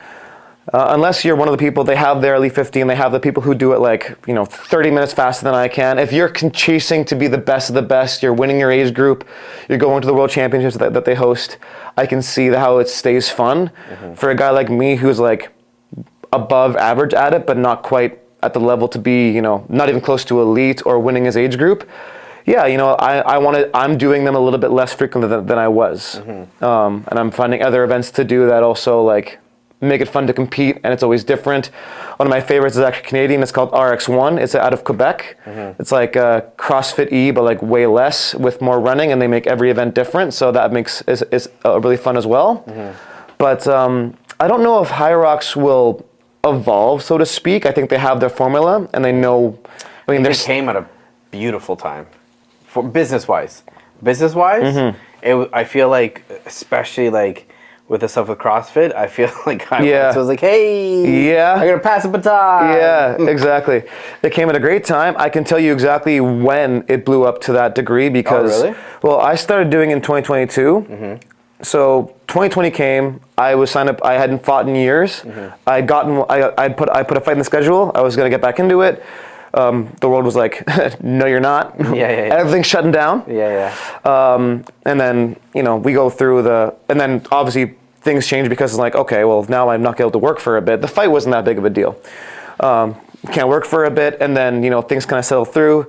Unless you're one of the people, they have their Elite 50 and they have the people who do it like, 30 minutes faster than I can. If you're chasing to be the best of the best, you're winning your age group, you're going to the World Championships that they host, I can see how it stays fun. For a guy like me who's like above average at it, but not quite at the level to be, not even close to elite or winning his age group. Yeah, I'm doing them a little bit less frequently than I was. And I'm finding other events to do that also like make it fun to compete, and it's always different. One of my favorites is actually Canadian. It's called RX1. It's out of Quebec. It's like CrossFit E, but like way less with more running, and they make every event different. So that is really fun as well. But I don't know if Hyrox will evolve, so to speak. I think they have their formula, and they know. They came at a beautiful time. For business-wise, I feel like, especially like with the stuff with CrossFit, I feel like I was like, hey, I'm gonna pass the baton. Yeah, exactly. It came at a great time. I can tell you exactly when it blew up to that degree because, well, I started doing it in 2022. So 2020 came. I was signed up. I hadn't fought in years. I put a fight in the schedule. I was gonna get back into it. The world was like, no, you're not. Everything's shutting down. And then, we go through and then obviously things change because it's like, okay, well, now I'm not able to work for a bit. The fight wasn't that big of a deal. Can't work for a bit. And then, things kind of settle through.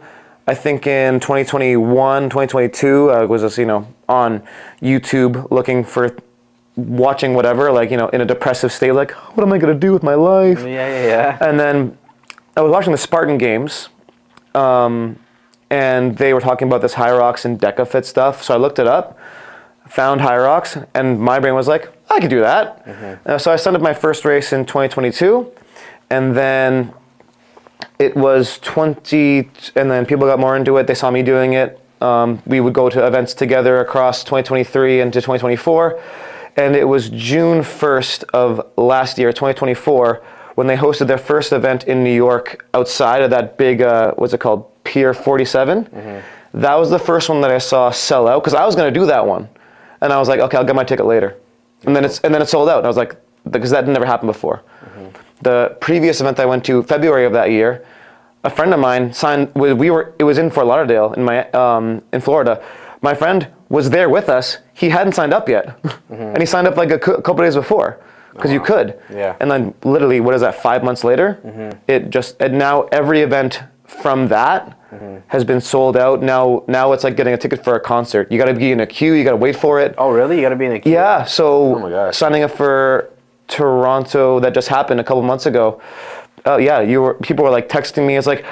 I think in 2021, 2022, I was just, on YouTube looking for watching whatever, like, in a depressive state, like, what am I going to do with my life? And then I was watching the Spartan Games, and they were talking about this Hyrox and DECA fit stuff. So I looked it up, found Hyrox, and my brain was like, I could do that. So I signed up my first race in 2022, and then it was and then people got more into it. They saw me doing it. We would go to events together across 2023 into 2024, and it was June 1st of last year, 2024, when they hosted their first event in New York outside of that big, what's it called, Pier 47. That was the first one that I saw sell out, because I was going to do that one. And I was like, okay, I'll get my ticket later. And then it sold out. And I was like, because that never happened before. The previous event I went to, February of that year, a friend of mine signed. It was in Fort Lauderdale in Florida. My friend was there with us. He hadn't signed up yet, and he signed up like a couple days before because you could. Yeah. And then literally, what is that? 5 months later, and now every event from that has been sold out. Now it's like getting a ticket for a concert. You got to be in a queue. You got to wait for it. Oh, really? You got to be in a queue? Yeah. So Oh my gosh. signing up for Toronto, that just happened a couple months ago. People were like texting me. It's like,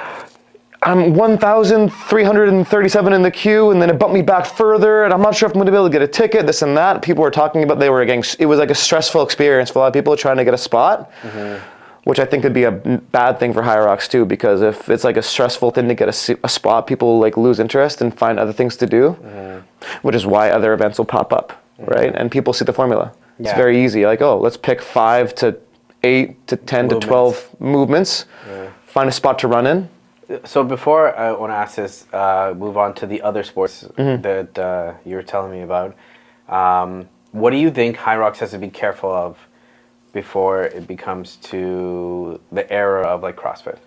I'm 1,337 in the queue, and then it bumped me back further, and I'm not sure if I'm going to be able to get a ticket, this and that. People were talking about it was like a stressful experience for a lot of people trying to get a spot, which I think could be a bad thing for Hyrox too, because if it's like a stressful thing to get a spot, people like lose interest and find other things to do, which is why other events will pop up, right? And people see the formula. It's Yeah. very easy. Like, oh, let's pick 5 to 8 to 10 to 12 movements, find a spot to run in. So before I want to ask this, move on to the other sports that you were telling me about. What do you think Hyrox has to be careful of before it becomes to the era of like CrossFit?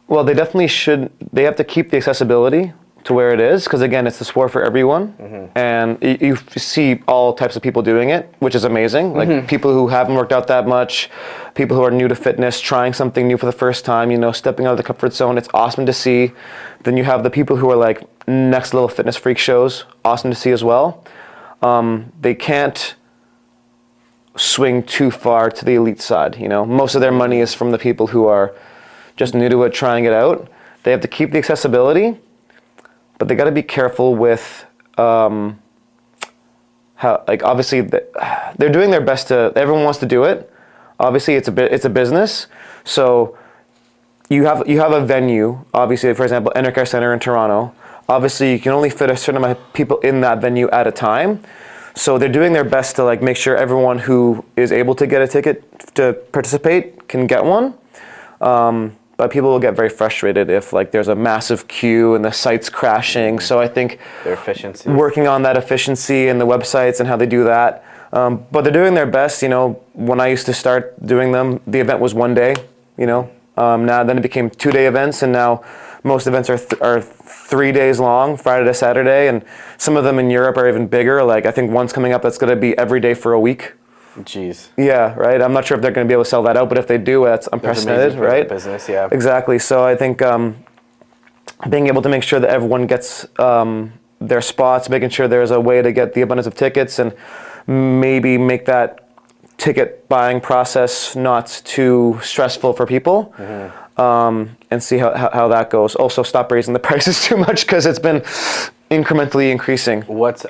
Well, they definitely should. They have to keep the accessibility to where it is, because again, it's the sport for everyone, and you see all types of people doing it, which is amazing. Like people who haven't worked out that much, people who are new to fitness, trying something new for the first time, stepping out of the comfort zone. It's awesome to see. Then you have the people who are like next level fitness freak shows, awesome to see as well. They can't swing too far to the elite side. Most of their money is from the people who are just new to it, trying it out. They have to keep the accessibility, but they got to be careful with how, like, obviously they're doing their best to. Everyone wants to do it. Obviously, it's a business. So you have a venue. Obviously, for example, Enercare Center in Toronto. Obviously, you can only fit a certain amount of people in that venue at a time. So they're doing their best to like make sure everyone who is able to get a ticket to participate can get one. But people will get very frustrated if like there's a massive queue and the site's crashing. So I think Their efficiency. working on that efficiency and the websites and how they do that. But they're doing their best. When I used to start doing them, the event was one day. Now then it became 2-day events, and now most events are 3 days long, Friday to Saturday, and some of them in Europe are even bigger. Like I think one's coming up that's going to be every day for a week. Jeez. Yeah, right. I'm not sure if they're going to be able to sell that out, but if they do, that's unprecedented, amazing for right? the business, yeah. Exactly. So I think being able to make sure that everyone gets their spots, making sure there's a way to get the abundance of tickets, and maybe make that ticket buying process not too stressful for people, and see how that goes. Also, stop raising the prices too much, because it's been incrementally increasing.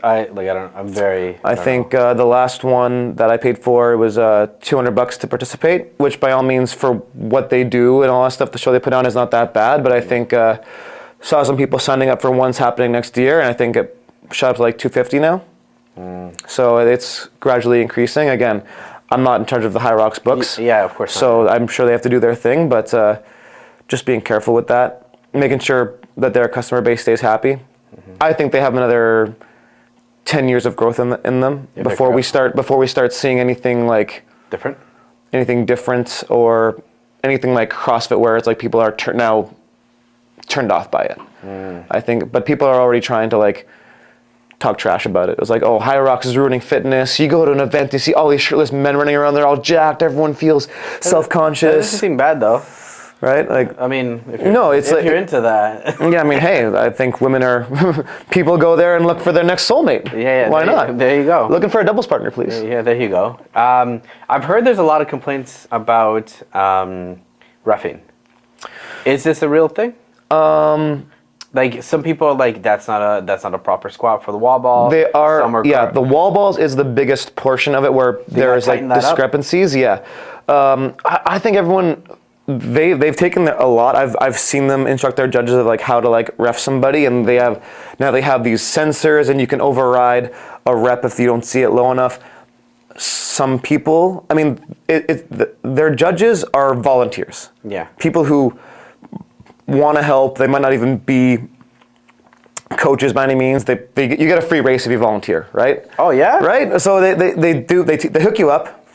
I think the last one that I paid for was $200 to participate, which by all means for what they do and all that stuff, the show they put on is not that bad. But I think saw some people signing up for ones happening next year, and I think it shot up to like $250 now. So it's gradually increasing. Again, I'm not in charge of the Hyrox books. Yeah, of course. So I'm sure they have to do their thing, but just being careful with that, making sure that their customer base stays happy. I think they have another 10 years of growth in them before we start seeing anything like different or anything like CrossFit, where it's like people are now turned off by it. I think, but people are already trying to like talk trash about it. It was like, oh, Hyrox is ruining fitness. You go to an event, you see all these shirtless men running around, they're all jacked, everyone feels self-conscious. That doesn't seem bad though. Right? Like, I mean, if you're into that. Yeah, I mean, hey, I think women are, people go there and look for their next soulmate. Yeah. Why not? There you go. Looking for a doubles partner, please. Yeah, there you go. I've heard there's a lot of complaints about roughing. Is this a real thing? Like some people are like, that's not a proper squat for the wall ball. They are, the wall balls is the biggest portion of it where there's like discrepancies. Yeah. I think everyone, they've taken a lot. I've seen them instruct their judges of like how to like ref somebody, and they have these sensors, and you can override a rep if you don't see it low enough. Some people, I mean, their judges are volunteers. Yeah. People who want to help. They might not even be coaches by any means. You get a free race if you volunteer, right? Oh yeah. Right. So they hook you up.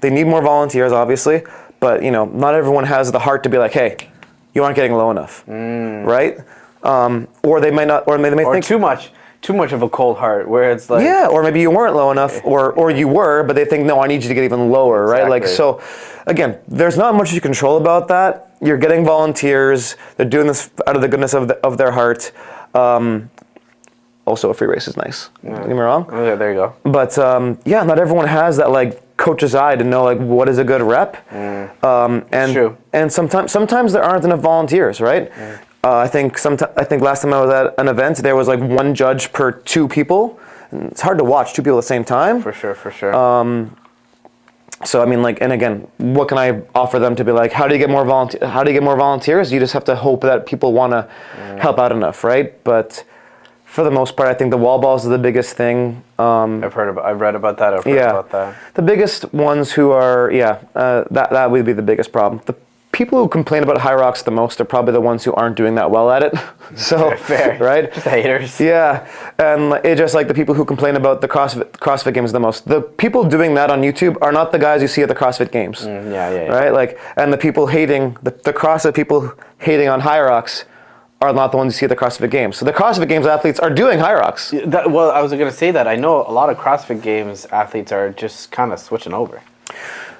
They need more volunteers, obviously. But not everyone has the heart to be like, hey, you aren't getting low enough, right? Or they might not, or they may Or think too much of a cold heart, where it's like, yeah, or maybe you weren't low enough, or you were, but they think, no, I need you to get even lower, right? Like, so, again, there's not much you control about that. You're getting volunteers. They're doing this out of the goodness of their heart. Also, a free race is nice. Don't get me wrong. Oh, yeah, there you go. But yeah, not everyone has that like coach's eye to know like what is a good rep. And True. and sometimes there aren't enough volunteers, right? I think last time I was at an event, there was like one judge per 2 people. And it's hard to watch 2 people at the same time. For sure. So I mean, like, and again, what can I offer them to be like? How do you get more volunteers? You just have to hope that people want to help out enough, right? But for the most part, I think the wall balls are the biggest thing. I've read about that. I've heard about that. The biggest ones who are that would be the biggest problem. The people who complain about Hyrox the most are probably the ones who aren't doing that well at it. So Fair. right? Just haters. Yeah, and it's just like the people who complain about the CrossFit games the most. The people doing that on YouTube are not the guys you see at the CrossFit games. Yeah. Right? Like, and the people hating the CrossFit people hating on Hyrox are not the ones you see at the CrossFit games. So the CrossFit games athletes are doing Hyrox. Well, I was going to say that. I know a lot of CrossFit Games athletes are just kind of switching over.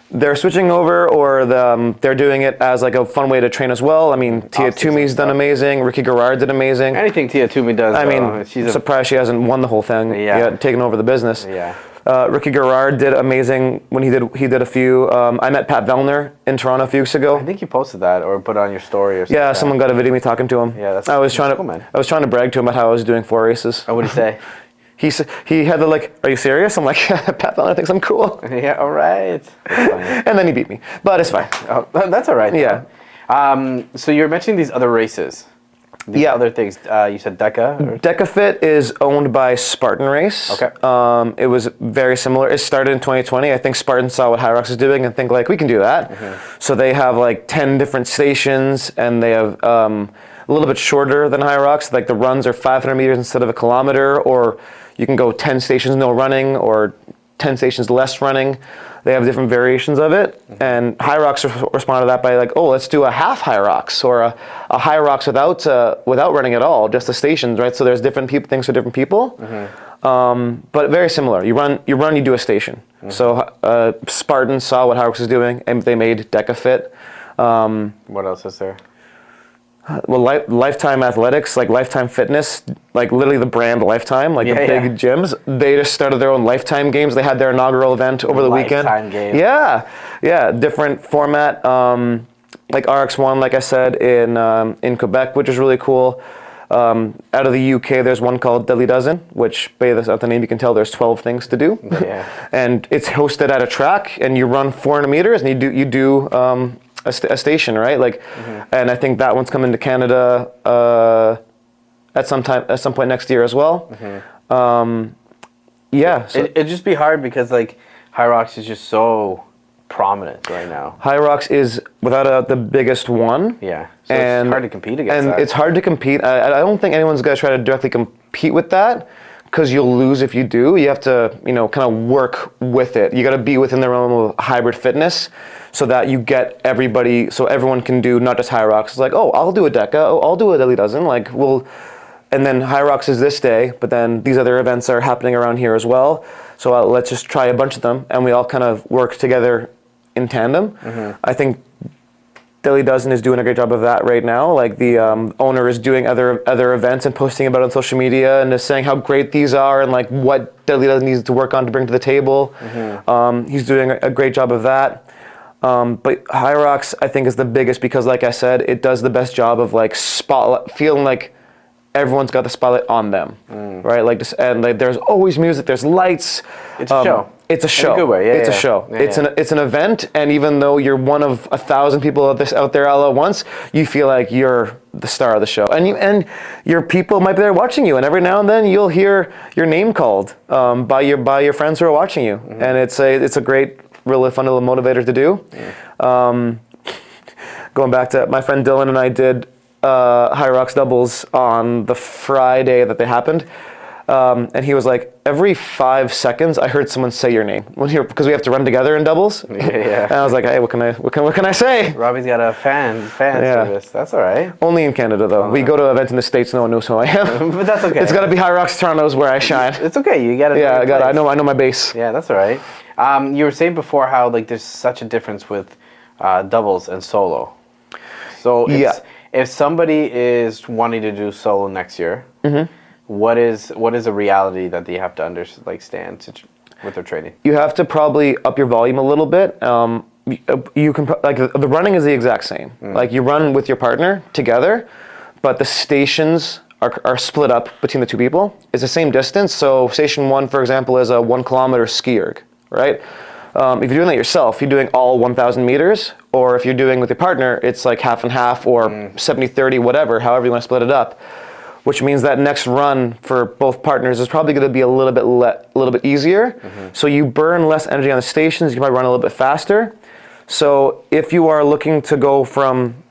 They're switching over, or they're doing it as like a fun way to train as well. I mean, Tia Toomey's done amazing. Ricky Garrard did amazing. Anything Tia Toomey does, I mean, she's surprised she hasn't won the whole thing yet, taken over the business. Yeah. Ricky Garrard did amazing when he did a few. I met Pat Vellner in Toronto a few weeks ago. I think you posted that or put it on your story or something. Yeah, someone got a video of me talking to him. Yeah, that's I was trying cool, man. I was trying to brag to him about how I was doing 4 races. Oh, what did he say? He had the like, are you serious? I'm like, Pat Vellner thinks I'm cool. Yeah, all right. And then he beat me, but it's fine. Oh, that's all right. Yeah. So you're mentioning these other races. These other things. You said DECA? Or? DECA Fit is owned by Spartan Race. Okay. It was very similar. It started in 2020. I think Spartan saw what Hyrox is doing and think like, we can do that. So they have like 10 different stations, and they have a little bit shorter than Hyrox. Like the runs are 500 meters instead of a kilometer, or you can go 10 stations no running, or 10 stations less running. They have different variations of it. And Hyrox responded to that by like, oh, let's do a half Hyrox, or a Hyrox without running at all, just the stations, right? So there's different things for different people. But very similar. You run, you do a station. So Spartan saw what Hyrox is doing, and they made DECA Fit. What else is there? Well, Lifetime Athletics, like Lifetime Fitness, like literally the brand Lifetime, like the big gyms. They just started their own Lifetime Games. They had their inaugural event over the weekend. Lifetime Games. Yeah, different format. Like RX1, like I said, in Quebec, which is really cool. Out of the UK, there's one called Deadly Dozen, which by the name you can tell there's 12 things to do. Yeah. And it's hosted at a track, and you run 400 meters, and you do a station, right? Like, and I think that one's coming to Canada at some point next year as well. Yeah. So It'd just be hard because like Hyrox is just so prominent right now. Hyrox is without a doubt the biggest one. Yeah. So it's hard to compete against and that. it's hard to compete. I don't think anyone's going to try to directly compete with that, because you'll lose if you do. You have to, kind of work with it. You got to be within the realm of hybrid fitness, so that you get everybody, so everyone can do not just Hyrox. It's like, oh, I'll do a DECA. Oh, I'll do a Deadly Dozen. Like, and then Hyrox is this day, but then these other events are happening around here as well. So let's just try a bunch of them, and we all kind of work together in tandem. I think Deadly Dozen is doing a great job of that right now. Like the owner is doing other events and posting about it on social media and is saying how great these are and like what Deadly Dozen needs to work on to bring to the table. He's doing a great job of that. But Hyrox, I think, is the biggest because, like I said, it does the best job of like feeling like everyone's got the spotlight on them, right? Like, and like, there's always music, there's lights. It's a show. It's a show. In a good way. It's a show. It's an event, and even though you're one of 1,000 people out there all at once, you feel like you're the star of the show, and your people might be there watching you, and every now and then you'll hear your name called by your friends who are watching you, and it's a great, really fun little motivator to do. Going back to my friend Dylan and I did Hyrox doubles on the Friday that they happened. And he was like, every 5 seconds, I heard someone say your name because we have to run together in doubles. Yeah. And I was like, hey, what can I say? Robbie's got a fan service. That's all right. Only in Canada though. We go to events in the States, no one knows who I am. But that's okay. It's got to be Hyrox Toronto's where I shine. It's okay. You got to. Yeah, I know my base. Yeah, that's all right. You were saying before how like there's such a difference with doubles and solo. So if somebody is wanting to do solo next year, what is a reality that they have to understand with their training? You have to probably up your volume a little bit. You can like the running is the exact same. Like you run with your partner together, but the stations are split up between the two people. It's the same distance. So station 1, for example, is a 1 kilometer ski erg, right? If you're doing that yourself, you're doing all 1,000 meters, or if you're doing with your partner, it's like half and half or 70-30, whatever, however you want to split it up. Which means that next run for both partners is probably going to be a little bit easier. So you burn less energy on the stations. You might run a little bit faster. So if you are looking to go from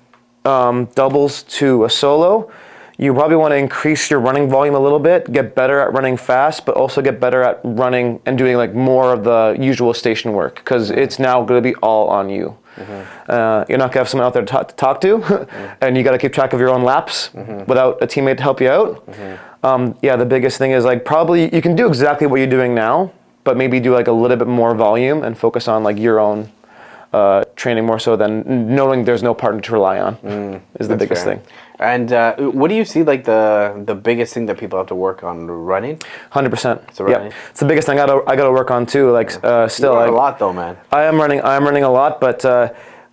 doubles to a solo, you probably want to increase your running volume a little bit, get better at running fast, but also get better at running and doing like more of the usual station work, because it's now going to be all on you. You're not going to have someone out there to talk to, and you got to keep track of your own laps without a teammate to help you out. The biggest thing is like probably you can do exactly what you're doing now, but maybe do like a little bit more volume and focus on like your own training more so than knowing there's no partner to rely on is the biggest thing. And what do you see like the biggest thing that people have to work on? Running? 100%. So running. Yeah, it's the biggest thing I gotta work on too. Like still, you run a lot though, man. I am running a lot, but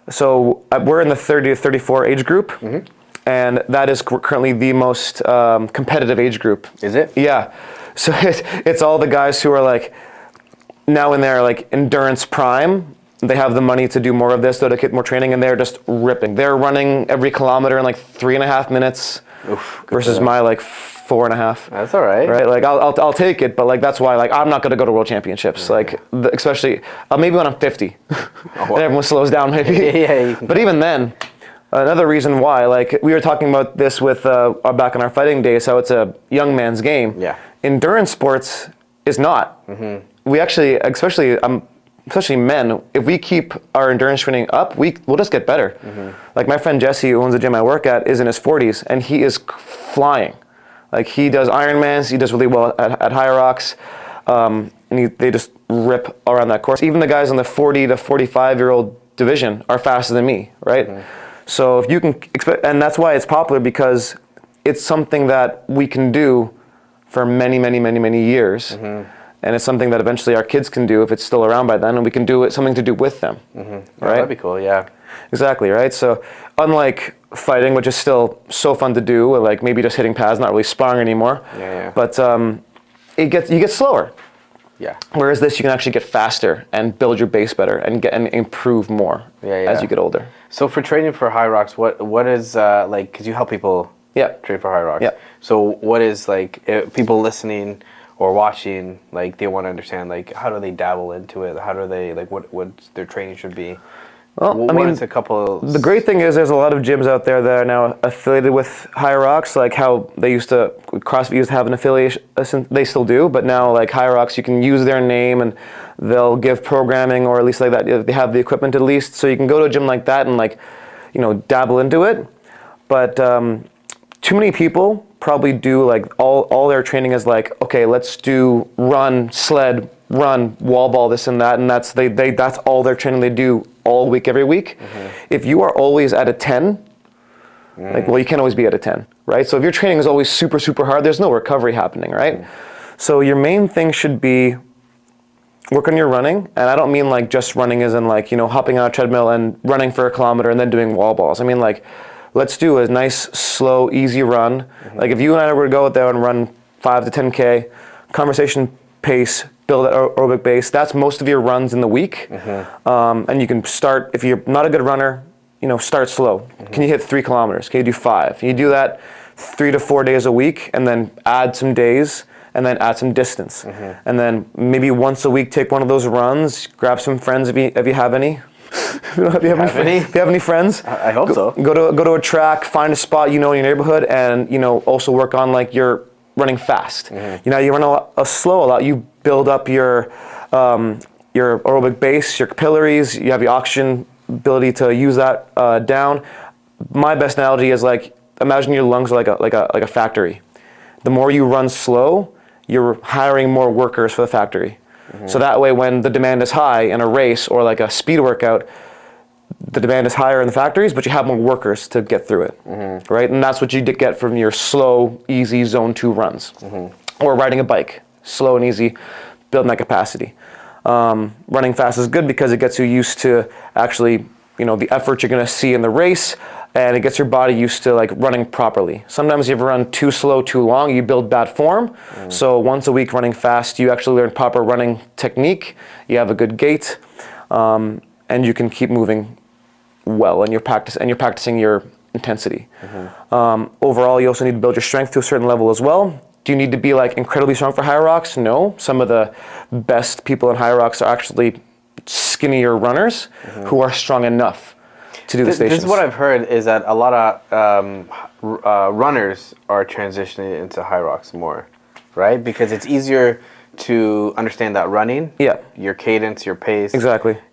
so we're in the 30 to 34 age group, and that is currently the most competitive age group. Is it? Yeah. So it's all the guys who are like now in their like endurance prime. They have the money to do more of this, to get more training, and they're just ripping. They're running every kilometer in like 3.5 minutes versus my like 4.5. That's all right. Right? Like I'll take it, but like that's why like I'm not going to go to World Championships. Like especially maybe when I'm 50, and everyone slows down maybe. Yeah. But even then, another reason why, like we were talking about this with back in our fighting days, how it's a young man's game. Yeah. Endurance sports is not. We actually, especially men, if we keep our endurance training up, we'll just get better. Like my friend Jesse, who owns the gym I work at, is in his 40s, and he is flying. Like he does Ironmans, he does really well at Hyrox, and they just rip around that course. Even the guys in the 40 to 45-year-old division are faster than me, right? So if you can expect, and that's why it's popular, because it's something that we can do for many, many, many, many years. And it's something that eventually our kids can do if it's still around by then, and we can do it, something to do with them, right? That'd be cool, yeah. Exactly, right? So unlike fighting, which is still so fun to do, like maybe just hitting pads, not really sparring anymore, but you get slower. Yeah. Whereas this, you can actually get faster and build your base better and improve more as you get older. So for training for Hyrox, what is like? Because you help people train for Hyrox. Yeah. So what is like people listening or watching, like they want to understand, like how do they dabble into it? How do they like what their training should be? Well, I mean, is a couple. The great thing is there's a lot of gyms out there that are now affiliated with Hyrox, like how they used to, CrossFit used to have an affiliation, they still do, but now like Hyrox, you can use their name and they'll give programming, or at least like that, they have the equipment at least, so you can go to a gym like that and like, dabble into it. But too many people probably do like all their training is like, okay, let's do run, sled, run, wall ball, this and that, and that's that's all their training they do all week, every week. If you are always at a 10, like, well, you can't always be at a 10, right? So if your training is always super, super hard, there's no recovery happening, right? So your main thing should be work on your running, and I don't mean like just running as in like, hopping on a treadmill and running for a kilometer and then doing wall balls. I mean like, let's do a nice, slow, easy run. Like if you and I were to go out there and run 5 to 10K, conversation pace, build an aerobic base, that's most of your runs in the week. And you can start, if you're not a good runner, start slow. Can you hit 3 kilometers? Can you do 5? Can you do that 3 to 4 days a week, and then add some days, and then add some distance. And then maybe once a week, take one of those runs, grab some friends if you have any. If you have any friends, I hope so. Go to a track, find a spot in your neighborhood, and also work on like your running fast. You know, you run slow a lot, you build up your aerobic base, your capillaries, you have your oxygen ability to use that down. My best analogy is like, imagine your lungs are like a factory. The more you run slow, you're hiring more workers for the factory. So that way, when the demand is high in a race or like a speed workout, the demand is higher in the factories, but you have more workers to get through it, right? And that's what you get from your slow, easy zone 2 runs. Or riding a bike, slow and easy, building that capacity. Running fast is good because it gets you used to actually, you know, the effort you're gonna see in the race, and it gets your body used to like running properly. Sometimes if you run too slow, too long, you build bad form. So once a week running fast, you actually learn proper running technique, you have a good gait, and you can keep moving well, and you're practicing your intensity. Overall, you also need to build your strength to a certain level as well. Do you need to be like incredibly strong for Hyrox? No. Some of the best people in Hyrox are actually skinnier runners who are strong enough to do the stations. This is what I've heard, is that a lot of runners are transitioning into Hyrox more, right? Because it's easier to understand that running, your cadence, your pace,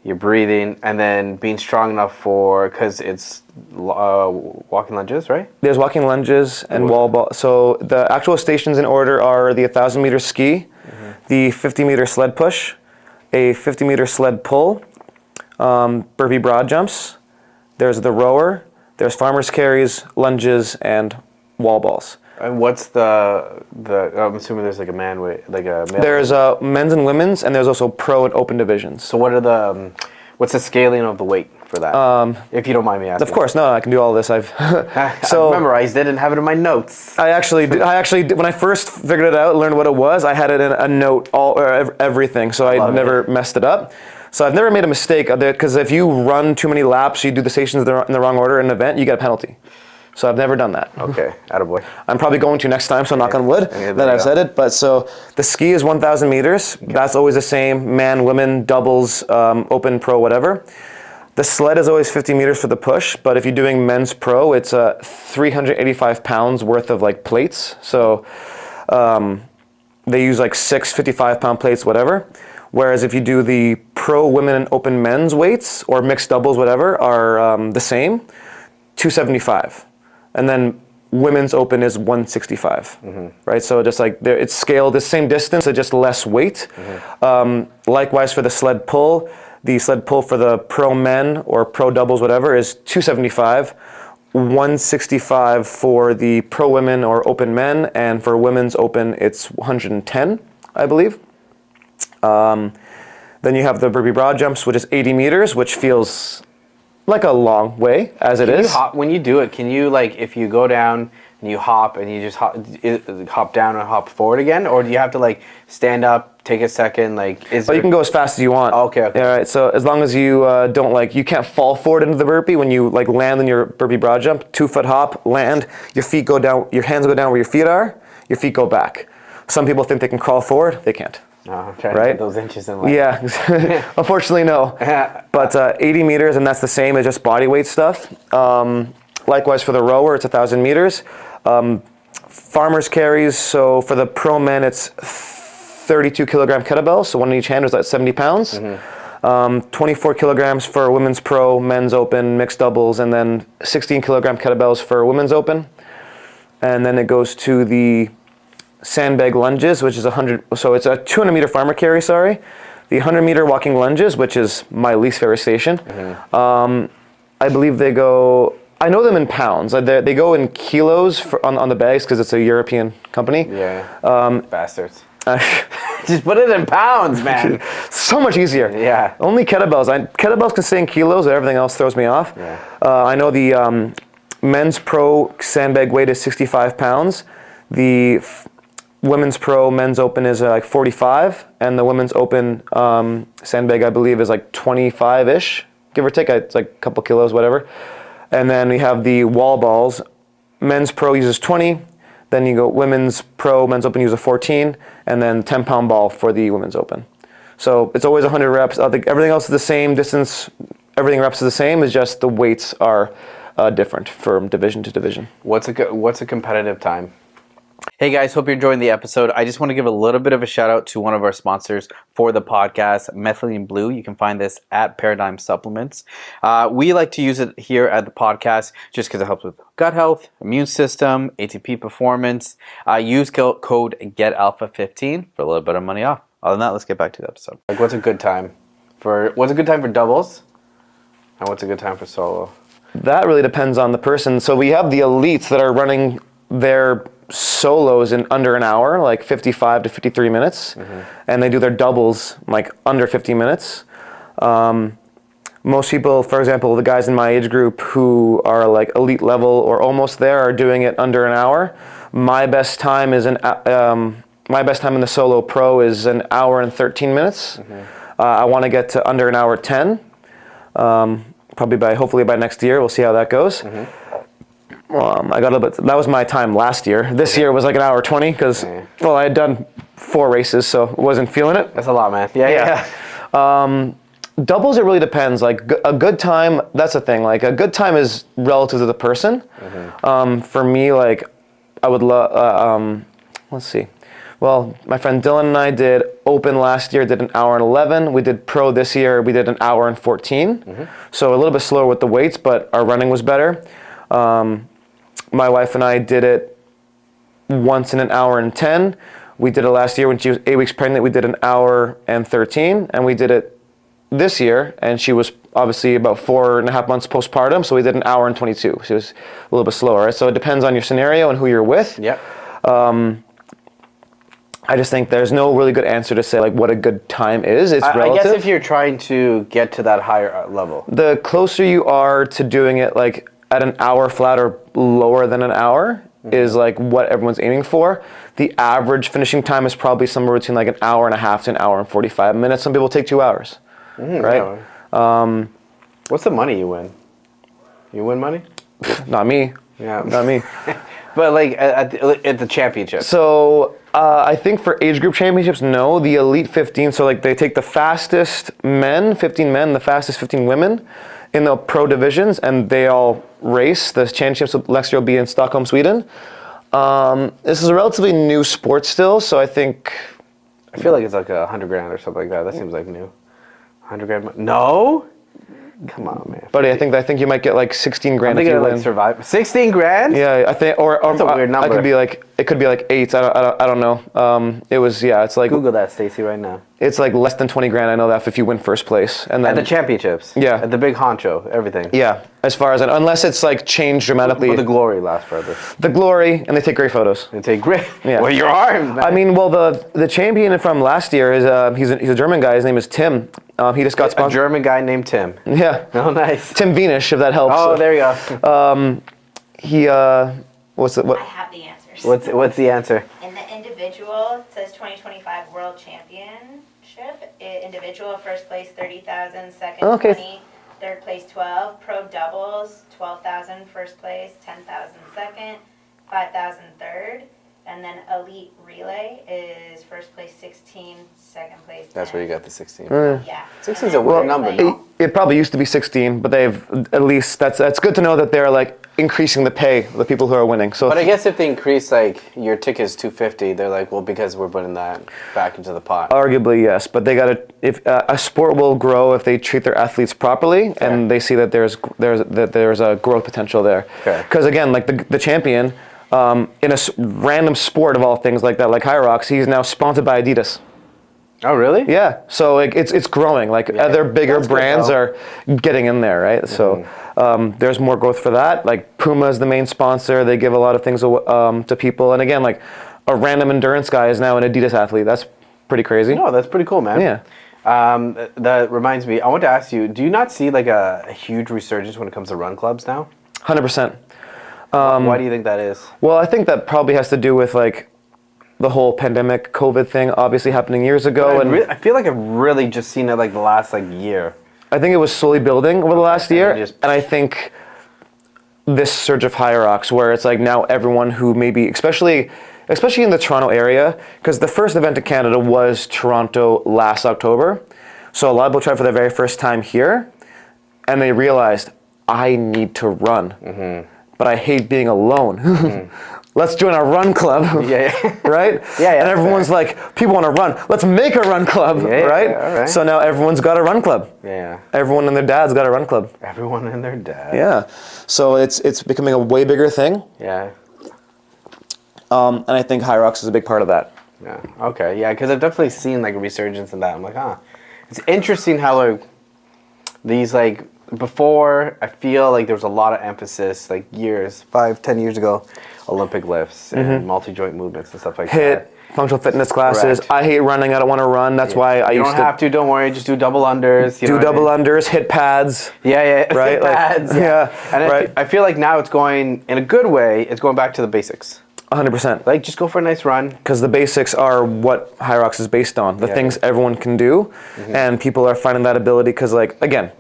your breathing, and then being strong enough for, because it's walking lunges, right? There's walking lunges and wall ball. So the actual stations in order are the 1,000-meter ski, the 50-meter sled push, a 50-meter sled pull, burpee broad jumps. There's the rower. There's farmer's carries, lunges, and wall balls. And what's the? I'm assuming there's like a man weight, like a male. There's men's and women's, and there's also pro and open divisions. So what are the? What's the scaling of the weight for that? If you don't mind me asking. Of course, no, I can do all this. I've memorized it and have it in my notes. I actually did, when I first figured it out, learned what it was. I had it in a note, everything, so I never messed it up. So I've never made a mistake because if you run too many laps, you do the stations in the wrong order in an event, you get a penalty. So I've never done that. Okay, attaboy. I'm probably going to next time, so knock on wood that I've said it. But so the ski is 1,000 meters. Okay. That's always the same, man, women, doubles, open, pro, whatever. The sled is always 50 meters for the push, but if you're doing men's pro, it's 385 pounds worth of like plates. So they use like 6 55-pound plates, whatever. Whereas if you do the pro women and open men's weights or mixed doubles, whatever, are the same, 275. And then women's open is 165, right? So just like it's scaled the same distance, so just less weight. Likewise for the sled pull for the pro men or pro doubles, whatever, is 275, 165 for the pro women or open men, and for women's open, it's 110, I believe. Then you have the burpee broad jumps, which is 80 meters, which feels like a long way as it is. When you do it, can you, like, if you go down and you hop and you just hop down and hop forward again, or do you have to like stand up, take a second, like? You can go as fast as you want. Okay. All right. So as long as you don't you can't fall forward into the burpee when you like land in your burpee broad jump. 2-foot hop, land. Your feet go down. Your hands go down where your feet are. Your feet go back. Some people think they can crawl forward. They can't. Oh, okay. Right? Those inches in life. Yeah. Unfortunately, no. But 80 meters, and that's the same as just body weight stuff. Likewise for the rower, it's 1,000 meters. Farmer's carries, so for the pro men, it's 32 kilogram kettlebells, so one in each hand is like 70 pounds. 24 kilograms for women's pro, men's open, mixed doubles, and then 16 kilogram kettlebells for women's open. And then it goes to the sandbag lunges, which is 100, so it's a 200 meter farmer carry, The 100 meter walking lunges, which is my least favorite station. I believe they go, I know them in pounds. They go in kilos on the bags because it's a European company. Yeah. Bastards. Just put it in pounds, man. So much easier. Yeah. Only kettlebells. Kettlebells can stay in kilos, but everything else throws me off. Yeah. I know the men's pro sandbag weight is 65 pounds. The women's pro men's open is like 45, and the women's open sandbag, I believe, is like 25-ish, give or take. It's like a couple kilos, whatever. And then we have the wall balls. Men's pro uses 20. Then you go women's pro, men's open uses 14, and then 10-pound ball for the women's open. So it's always 100 reps. Everything else is the same distance. Everything reps is the same. It's just the weights are different from division to division. What's a competitive time? Hey guys, hope you're enjoying the episode. I just want to give a little bit of a shout out to one of our sponsors for the podcast, Methylene Blue. You can find this at Paradigm Supplements. We like to use it here at the podcast just because it helps with gut health, immune system, ATP performance. Use code GETALPHA15 for a little bit of money off. Other than that, let's get back to the episode. Like, what's a good time for doubles, and what's a good time for solo? That really depends on the person. So we have the elites that are running their solos in under an hour, like 55 to 53 minutes, and they do their doubles like under 50 minutes. Most people, for example, the guys in my age group who are like elite level or almost there are doing it under an hour. My best time in the solo pro is an hour and 13 minutes. I want to get to under an hour 10. Hopefully by next year, we'll see how that goes. I got a little bit. That was my time last year. This year was like an hour 20 because, I had done 4 races, so wasn't feeling it. That's a lot, man. Yeah. Doubles, it really depends. Like a good time, that's the thing. Like a good time is relative to the person. For me, like I would love. Let's see. Well, my friend Dylan and I did open last year, did an hour and 11. We did pro this year, we did an hour and 14. So a little bit slower with the weights, but our running was better. My wife and I did it once in an hour and 10. We did it last year when she was 8 weeks pregnant. We did an hour and 13, and we did it this year, and she was obviously about 4.5 months postpartum, so we did an hour and 22. She was a little bit slower, right? So it depends on your scenario and who you're with. Yep. I just think there's no really good answer to say like what a good time is. It's relative. I guess if you're trying to get to that higher level. The closer you are to doing it like at an hour flat or lower than an hour is like what everyone's aiming for. The average finishing time is probably somewhere between like an hour and a half to an hour and 45 minutes. Some people take 2 hours, right? Yeah. What's the money you win? You win money? Not me. Yeah. Not me. But like at the championship. So I think for age group championships, no. The elite 15, so like they take the fastest men, 15 men, the fastest 15 women in the pro divisions, and they all race. The championships next year will be in Stockholm, Sweden. This is a relatively new sport still, so I feel like it's like $100,000 or something like that. That seems like new. $100,000? No? Come on, man. Buddy, I think you might get like 16 grand if if you you win. like survive. 16 grand? Yeah, I think, or That's a weird number. it could be like 8. I don't know. It's like Google that, Stacy, right now. It's like less than 20 grand. I know that if you win first place, and then At the championships. Yeah. At the big honcho, everything. yeah, as far as unless it's like changed dramatically. But the glory lasts forever. The glory, and they take great photos. They take great. Yeah. Well, your arms, man. I mean, well, the champion from last year is he's a German guy. His name is Tim. He just got a sponsored. German guy named Tim. Yeah. Oh, nice. Tim Venus, if that helps. Oh, there you go. He what's it? I What? have the answers. What's the answer? In the individual, it says 2025 World Championship. Individual, first place 30,000, second Okay. 20, third place 12. Pro doubles, 12,000 first place, 10,000 second, 5,000 third. And then elite relay is first place 16, second place 10. That's where you got the 16. Yeah. 16 is a weird number, no? It probably used to be 16, but they've at least that's good to know that they're like increasing the pay of the people who are winning. So, But I guess if they increase, like, your ticket is $250, they're like, well, because we're putting that back into the pot. arguably yes, but they gotta. If a sport will grow if they treat their athletes properly and they see that there's a growth potential there. Okay. Because again, like the champion. In a random sport of all things like that, like Hyrox, he's now sponsored by Adidas. Oh, really? Yeah, so like it's growing. Like other bigger That's good, brands though. are getting in there, right? So there's more growth for that. Like Puma is the main sponsor. They give a lot of things to people. And again, like a random endurance guy is now an Adidas athlete. That's pretty crazy. No, that's pretty cool, man. Yeah. That reminds me, I want to ask you, do you not see like a huge resurgence when it comes to run clubs now? 100%. Why do you think that is? Well, I think that probably has to do with like the whole pandemic COVID thing obviously happening years ago. I feel like I've really just seen it like the last like year. I think it was slowly building over the last year. just- And I think this surge of Hyrox where it's like now everyone who maybe, especially in the Toronto area, because the first event in Canada was Toronto last October. So a lot of people tried for the very first time here and they realized I need to run. But I hate being alone. Let's join a run club. Yeah. Right? Yeah. And everyone's like, people want to run. Let's make a run club. Yeah, right? all right. So now everyone's got a run club. Yeah. Everyone and their dad's got a run club. Everyone and their dad. Yeah. So it's becoming a way bigger thing. Yeah. And I think Hyrox is a big part of that. Yeah. Okay. Yeah, because I've definitely seen like a resurgence in that. I'm like, it's interesting how like these like before I feel like there was a lot of emphasis like 5-10 years ago, Olympic lifts and multi-joint movements and stuff like that. Functional fitness classes. Correct. I hate running. I don't want to run. That's why I You used don't to have to. Don't worry. Just do double unders. You know do what I double mean? unders, hit pads. Yeah. Right? Like, Pads, yeah. And Right. I feel like now it's going in a good way. It's going back to the basics. 100%. Like just go for a nice run. Because the basics are what Hyrox is based on. The things everyone can do, and people are finding that ability. Because, like, again,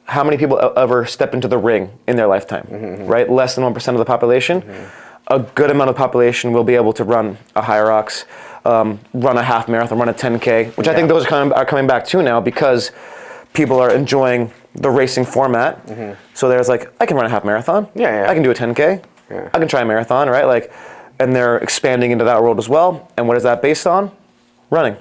how many people ever step into the ring in their lifetime? Right, less than 1% of the population. A good amount of the population will be able to run a Hyrox, run a half marathon, run a 10K, which I think those are coming back too now because people are enjoying the racing format. So there's like, I can run a half marathon. Yeah. I can do a 10K. Yeah. I can try a marathon, right? Like, and they're expanding into that world as well. And what is that based on? Running.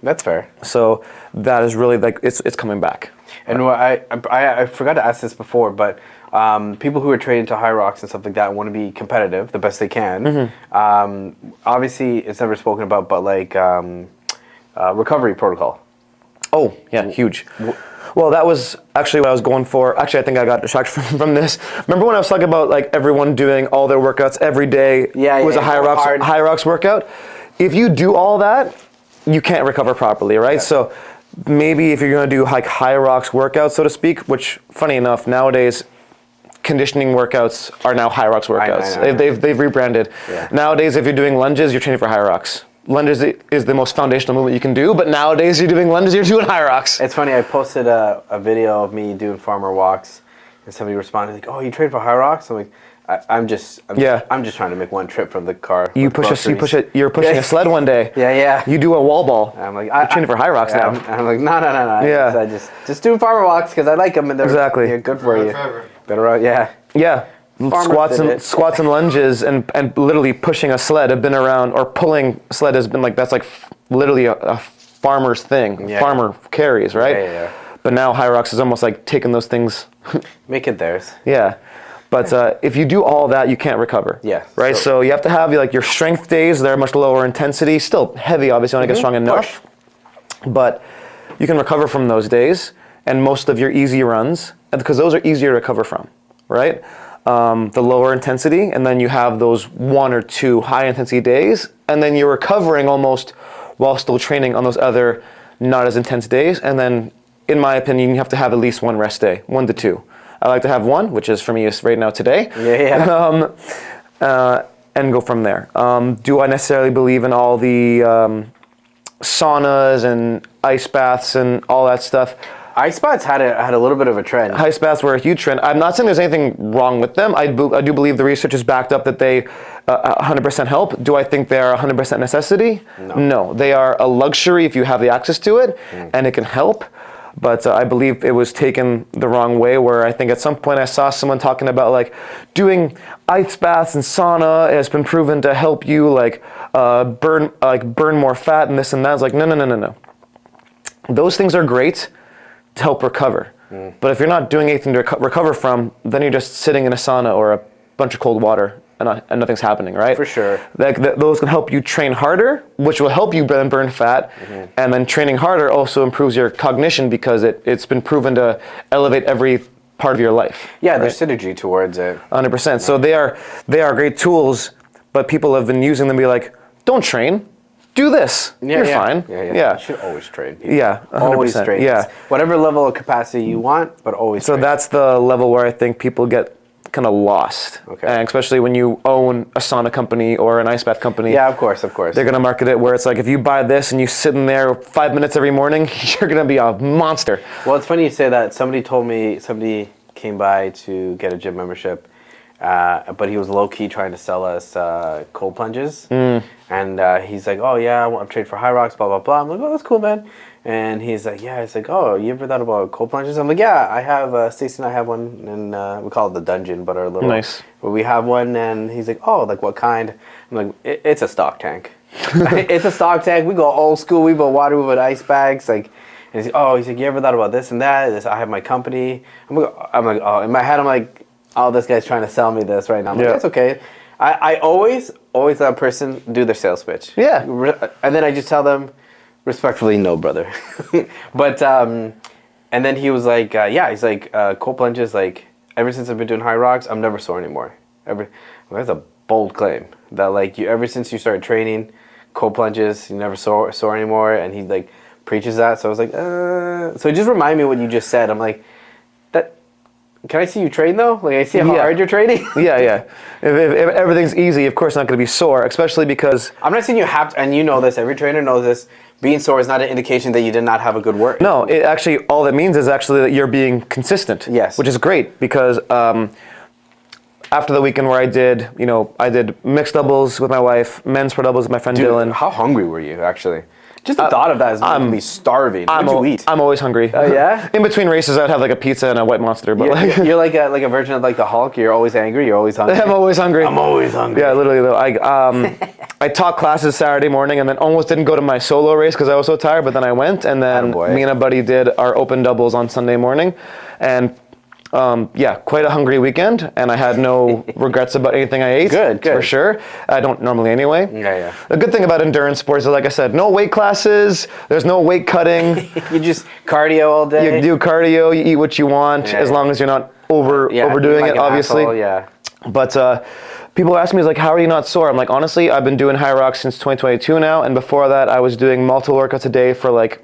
That's fair. So that is really like it's coming back. And what I forgot to ask this before, but people who are trained to Hyrox and stuff like that want to be competitive the best they can. Obviously, it's never spoken about, but like recovery protocol. Oh yeah, huge. Well, that was actually what I was going for. Actually, I think I got distracted from this. Remember when I was talking about like everyone doing all their workouts every day? Was a Hyrox workout. If you do all that, you can't recover properly, right? So maybe if you're going to do like Hyrox workouts, so to speak, which funny enough, nowadays conditioning workouts are now Hyrox workouts. I know. They've rebranded. Yeah. Nowadays, if you're doing lunges, you're training for Hyrox. Lunges is the most foundational movement you can do, but nowadays you're doing lunges, you're doing Hyrox. It's funny, I posted a video of me doing farmer walks, and somebody responded like, "Oh, you train for Hyrox?" I'm like, I'm just trying to make one trip from the car. You're pushing a sled one day. Yeah. You do a wall ball. I'm like, you're training for Hyrox now. I'm like, no. Yeah. I just do farmer walks because I like them and they're exactly good for you. Forever. Better out, yeah. Yeah. Squats and lunges and literally pushing a sled have been around, or pulling a sled has been like, that's like literally a farmer's thing. Yeah. Farmer carries, right? Yeah. But now Hyrox is almost like taking those things. Make it theirs. Yeah. But if you do all that, you can't recover. Yeah. Right? So you have to have like your strength days. They're much lower intensity. Still heavy, obviously, when I get strong enough. But you can recover from those days and most of your easy runs, because those are easier to recover from, right? The lower intensity, and then you have those 1 or 2 high intensity days, and then you're recovering almost while still training on those other not as intense days. And then, in my opinion, you have to have at least 1 rest day, 1 to 2. I like to have 1, which is for me is right now today. Yeah. And go from there. Do I necessarily believe in all the saunas and ice baths and all that stuff? Ice baths had a little bit of a trend. Ice baths were a huge trend. I'm not saying there's anything wrong with them. I do believe the research is backed up that they 100% help. Do I think they are 100% necessity? No. They are a luxury if you have the access to it, and it can help. But I believe it was taken the wrong way, where I think at some point I saw someone talking about like doing ice baths and sauna has been proven to help you burn more fat and this and that. I was like, no. Those things are great to help recover. But if you're not doing anything to recover from, then you're just sitting in a sauna or a bunch of cold water and nothing's happening, right? For sure. Those can help you train harder, which will help you burn fat. And then training harder also improves your cognition because it's been proven to elevate every part of your life. Yeah, right? there's synergy towards it. 100%. So they are great tools, but people have been using them to be like, don't train. Do this. You're fine. Yeah. You should always train. People. Yeah, 100%. Always train. Yeah. Whatever level of capacity you want, but always So train. that's the level where I think people get kind of lost. Okay. And especially when you own a sauna company or an ice bath company. Yeah, of course. They're going to market it where it's like, if you buy this and you sit in there 5 minutes every morning, you're going to be a monster. Well, it's funny you say that. Somebody came by to get a gym membership, but he was low-key trying to sell us cold plunges. And he's like, oh, yeah, I'm trained for Hyrox, blah, blah, blah. I'm like, oh, that's cool, man. And he's like, yeah. He's like, oh, you ever thought about cold plunges? I'm like, yeah, I have. Stacey and I have one, and we call it the dungeon, but our little. Nice. But we have one, and he's like, oh, like what kind? I'm like, it's a stock tank. It's a stock tank. We go old school. We put water. We put ice bags. Like, and he's like, oh, he's like, you ever thought about this and that? This, I have my company. I'm like, oh, in my head, I'm like, oh, this guy's trying to sell me this right now. I'm like, that's okay. I always let a person do their sales pitch. Yeah. And then I just tell them, respectfully, no, brother. But, and then he was like, yeah, he's like, cold plunges, like, ever since I've been doing Hyrox, I'm never sore anymore. Well, that's a bold claim. That, like, ever since you started training, cold plunges, you never sore anymore. And he, like, preaches that. So I was like, So it just reminded me what you just said. I'm like, can I see you train though? Like I see how hard you're training. Yeah. If everything's easy, of course, not going to be sore, especially because I'm not saying you have to, and you know this. Every trainer knows this. Being sore is not an indication that you did not have a good work. no, it actually all that means is actually that you're being consistent. Yes. Which is great because after the weekend where I did mixed doubles with my wife, men's pro doubles with my friend Dude, Dylan. how hungry were you actually? Just the thought of that is making me starving. What did you eat? I'm always hungry. Oh yeah. In between races, I'd have like a pizza and a White Monster, but You're like a version of like the Hulk. You're always angry. You're always hungry. I'm always hungry. I'm always hungry. Yeah, literally though. I taught classes Saturday morning and then almost didn't go to my solo race because I was so tired, but then I went, and then Attaboy. me and a buddy did our open doubles on Sunday morning, and quite a hungry weekend, and I had no regrets about anything I ate. Good. For sure. I don't normally anyway. Yeah. The good thing about endurance sports is, like I said, no weight classes, there's no weight cutting. You just cardio all day. You do cardio, you eat what you want, as long as you're not overdoing like it, an obviously. asshole, yeah. But people ask me, like, how are you not sore? I'm like, honestly, I've been doing Hyrox since 2022 now, and before that, I was doing multiple workouts a day for, like,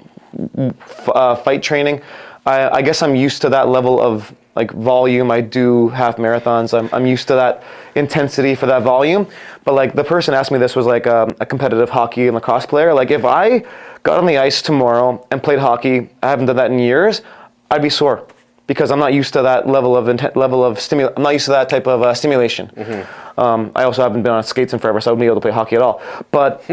fight training. I guess I'm used to that level of, like, volume. I do half marathons. I'm used to that intensity for that volume. But, like, the person asked me this was, like, a competitive hockey and lacrosse player. Like, if I got on the ice tomorrow and played hockey, I haven't done that in years, I'd be sore. Because I'm not used to that level of I'm not used to that type of stimulation. Mm-hmm. I also haven't been on skates in forever, so I wouldn't be able to play hockey at all. But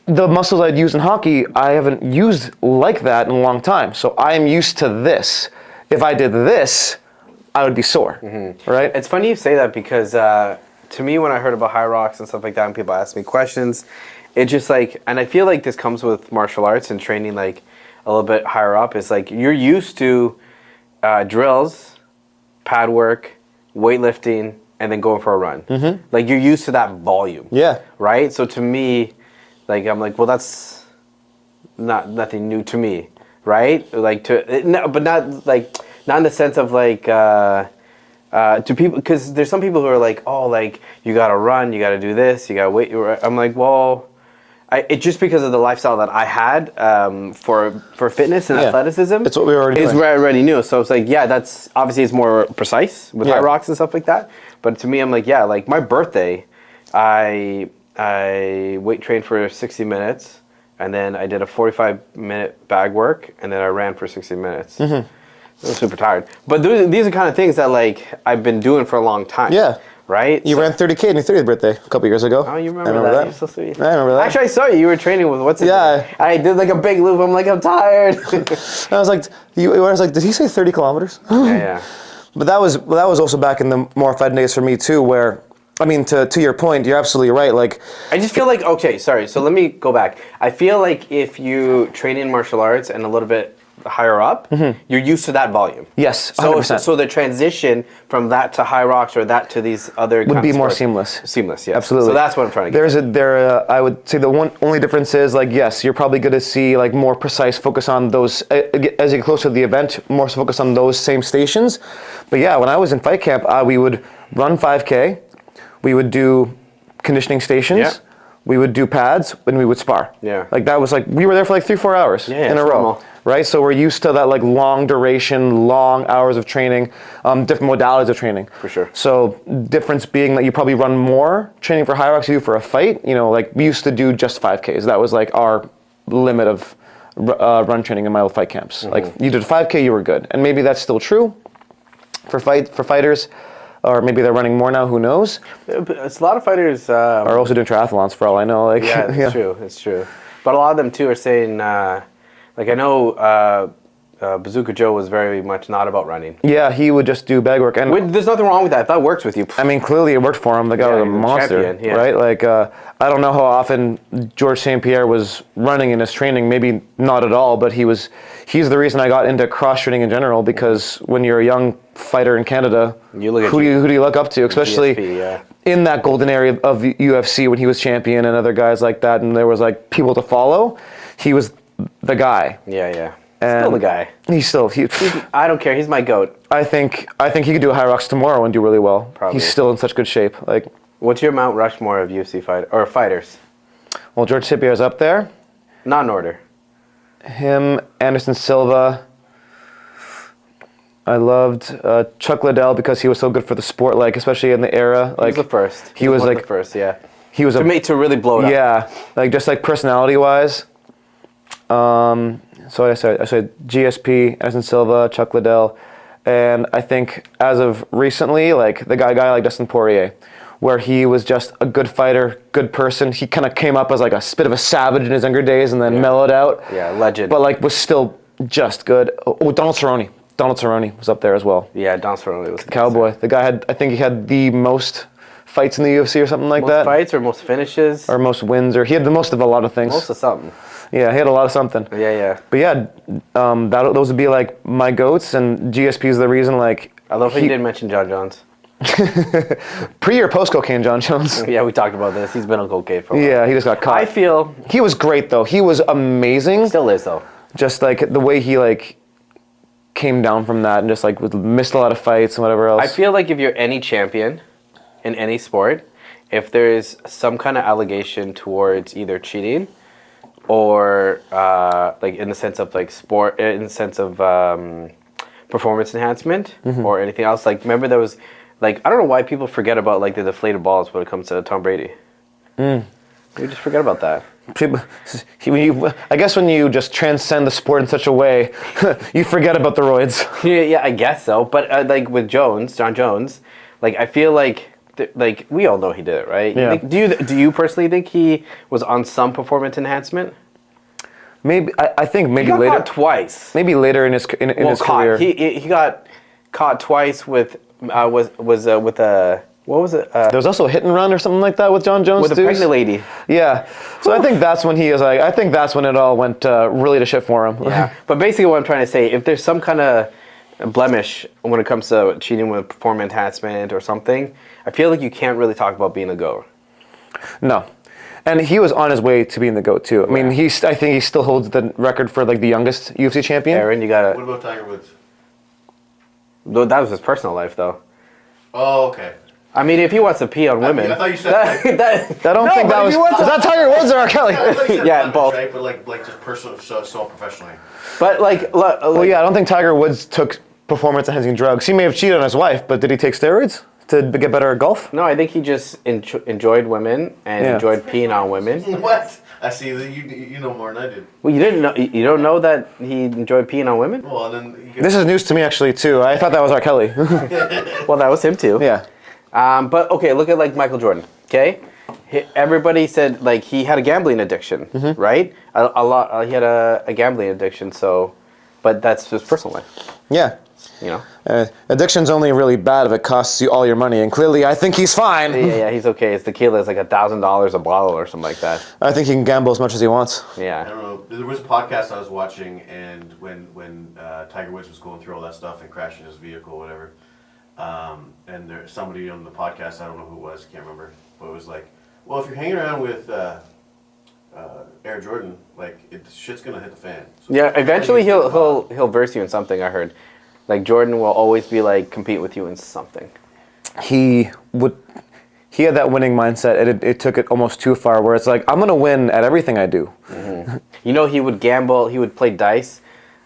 the muscles I'd use in hockey, I haven't used like that in a long time. So I am used to this. If I did this, I would be sore, right? It's funny you say that because to me, when I heard about Hyrox and stuff like that, and people ask me questions, it just like, and I feel like this comes with martial arts and training like a little bit higher up. It's like you're used to drills, pad work, weightlifting, and then going for a run. Mm-hmm. Like you're used to that volume. Yeah. Right? So to me, like I'm like, well, that's nothing new to me, right? Like but not like not in the sense of like to people, because there's some people who are like, oh, like you gotta run, you gotta do this, you gotta wait. I'm like, well. It just because of the lifestyle that I had for fitness and athleticism. It's what we were already doing. It's what I already knew. So it's like, yeah, that's obviously it's more precise with Hyrox and stuff like that. But to me, I'm like, yeah, like my birthday, I weight trained for 60 minutes, and then I did a 45-minute bag work, and then I ran for 60 minutes. Mm-hmm. I was super tired. But these are kind of things that like I've been doing for a long time. Yeah. Right? You ran 30K on your 30th birthday a couple years ago. Oh, you remember that? You're so sweet. I remember that. Actually, I saw you. You were training with what's it? Yeah. I did like a big loop. I'm like, I'm tired. I was like, did he say 30 kilometers? Yeah. But that was also back in the more fun days for me too, where, I mean, to your point, you're absolutely right. Like, I just feel like, okay, sorry. So let me go back. I feel like if you train in martial arts and a little bit higher up, you're used to that volume. Yes, 100%. So the transition from that to Hyrox or that to these other would be more sports, seamless. Seamless, yeah. Absolutely. So that's what I'm trying to get. I would say the only difference is, like, yes, you're probably going to see like more precise focus on those as you get closer to the event, more focus on those same stations. But yeah, when I was in fight camp, we would run 5K, we would do conditioning stations. Yeah. We would do pads, and we would spar. Yeah. Like that was like, we were there for like 3-4 hours in a row. normal. Right? So we're used to that like long duration, long hours of training, different modalities of training. For sure. So difference being that you probably run more training for Hyrox you do for a fight. You know, like we used to do just 5Ks. That was like our limit of run training in my old fight camps. Like you did 5K, you were good. And maybe that's still true for fighters. Or maybe they're running more now, who knows? It's a lot of fighters are also doing triathlons for all I know. Like, yeah, it's true. It's true. But a lot of them too are saying Like I know Bazooka Joe was very much not about running. Yeah, he would just do bag work. And There's nothing wrong with that. If that works with you. I mean, clearly it worked for him. The guy was a he's a monster, champion, yeah. right? Like, I don't know how often George St. Pierre was running in his training. Maybe not at all, but he's the reason I got into cross training in general, because when you're a young fighter in Canada, You look at who do you look up to? Especially GSP, yeah. in that golden area of the UFC when he was champion and other guys like that, and there was like people to follow. He was the guy. Yeah. And Still the guy. I I don't care. He's my goat. think he could do a Hyrox tomorrow and do really well. Probably. He's still in such good shape. Like, What's your Mount Rushmore of UFC fighters? well, George St. Pierre's up there. Not in order. Him, Anderson Silva. I loved Chuck Liddell because he was so good for the sport, like especially in the era. Like He was the first. He was one of like the first. Yeah. he was To really blow it up. yeah, like just like personality wise. So I said GSP, Anderson Silva, Chuck Liddell, and I think as of recently, like the guy like Dustin Poirier, where he was just a good fighter, good person. He kind of came up as like a bit of a savage in his younger days, and then mellowed out. Yeah, legend. But like was still just good. Oh, Donald Cerrone. Donald Cerrone was up there as well. Yeah, Don Cerrone was Cowboy. The guy I think he had the most fights in the UFC or something like most that. fights or most finishes. Or most wins, or he had the most of a lot of things. Most of something. Yeah, he had a lot of something. Yeah. But yeah, those would be like my goats, and GSP is the reason. Like, I love how you didn't mention John Jones. pre or post cocaine, John Jones. Yeah, we talked about this. He's been on cocaine for a while. Yeah, he just got caught. I feel He was great though. He was amazing. still is though. Just like the way he like came down from that and just like missed a lot of fights and whatever else. I feel like if you're any champion in any sport, if there's some kind of allegation towards either cheating or like in the sense of like sport, in the sense of performance enhancement or anything else. Like remember there was like I don't know why people forget about like the deflated balls when it comes to Tom Brady. You just forget about that. I guess when you just transcend the sport in such a way, you forget about the roids. Yeah, I guess so. But like with John Jones, like I feel like like we all know he did it, right? Yeah. Do you personally think he was on some performance enhancement? Maybe I think maybe He got later. caught twice. Maybe later in his Caught. career. He got caught twice with with a what was it? There was also a hit and run or something like that with John Jones. With a too. pregnant lady. Yeah. So I think that's when he was like. I think that's when it all went really to shit for him. Yeah. But basically, what I'm trying to say, if there's some kind of blemish when it comes to cheating with performance enhancement or something, I feel like you can't really talk about being a GOAT. No. And he was on his way to being the GOAT too. I mean, I think he still holds the record for like the youngest UFC champion. Aaron, you got What about Tiger Woods? That was his personal life, though. Oh, okay. I mean, if he wants to pee on women, I thought you said like, I don't think that was. Was that Tiger Woods or R. Kelly? I thought you said Yeah, like, both. Right? But like just personal, so professionally. But like, Well, yeah, I don't think Tiger Woods took performance-enhancing drugs. He may have cheated on his wife, but did he take steroids to get better at golf? No, I think he just enjoyed women and Yeah. enjoyed peeing on women. What? I see that you know more than I did. Well, you didn't know. You don't know that he enjoyed peeing on women. Well, and then you get, This is news to me actually too. I thought that was R. Kelly. Well, that was him too. Yeah. But okay, look at like Michael Jordan. Okay, everybody said like he had a gambling addiction, right? A lot. He had a gambling addiction. So, but that's his personal life. Yeah. You know. Addiction's only really bad if it costs you all your money, and clearly I think he's fine. Yeah, he's okay. It's tequila is like $1,000 a bottle or something like that. I think he can gamble as much as he wants. I Yeah. don't know. There was a podcast I was watching, and when Tiger Woods was going through all that stuff and crashing his vehicle, whatever, and there somebody on the podcast, I don't know who it was, can't remember, but it was like, well, if you're hanging around with Air Jordan, like shit's gonna hit the fan. So Yeah. Eventually he'll verse you in something. I heard. Like Jordan will always be like compete with you in something. He had that winning mindset, and it took it almost too far, where it's like, I'm gonna win at everything I do. You know, he would gamble. He would play dice.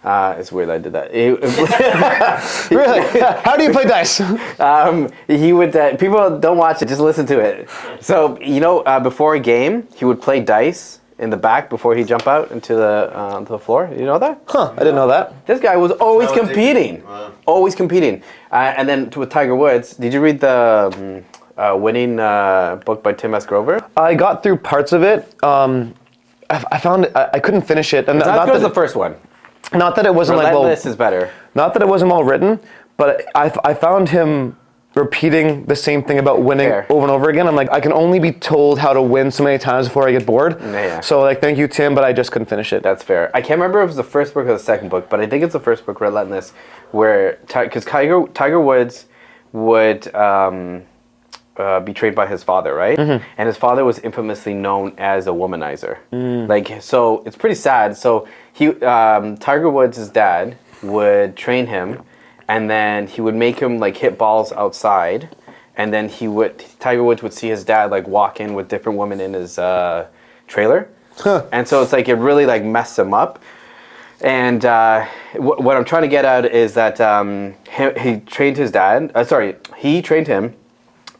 It's weird I did that. Really? How do you play dice? He would. People don't watch it. Just listen to it. So you know, before a game, he would play dice in the back before he jump out into the floor. You know that? Huh, I didn't know that. This guy was always How addictive. competing. Wow. Always competing. And then with Tiger Woods, did you read the winning book by Tim S. Grover? I got through parts of it. I found I couldn't finish it, and It's not as good as the first one. not that it wasn't like well, Relentless is better. not that it wasn't well written, but I found him repeating the same thing about winning Fair. over and over again. I'm like, I can only be told how to win so many times before I get bored. Yeah. So like, thank you, Tim, but I just couldn't finish it. That's fair. I can't remember if it was the first book or the second book, but I think it's the first book, Relentless, where because Tiger Woods would be trained by his father, right? Mm-hmm. And his father was infamously known as a womanizer. Like, so it's pretty sad. So he, Tiger Woods' dad would train him, and then he would make him like hit balls outside, and then Tiger Woods would see his dad like walk in with different women in his trailer, and so it's like it really like messed him up. And what I'm trying to get at is that he trained his dad. He trained him,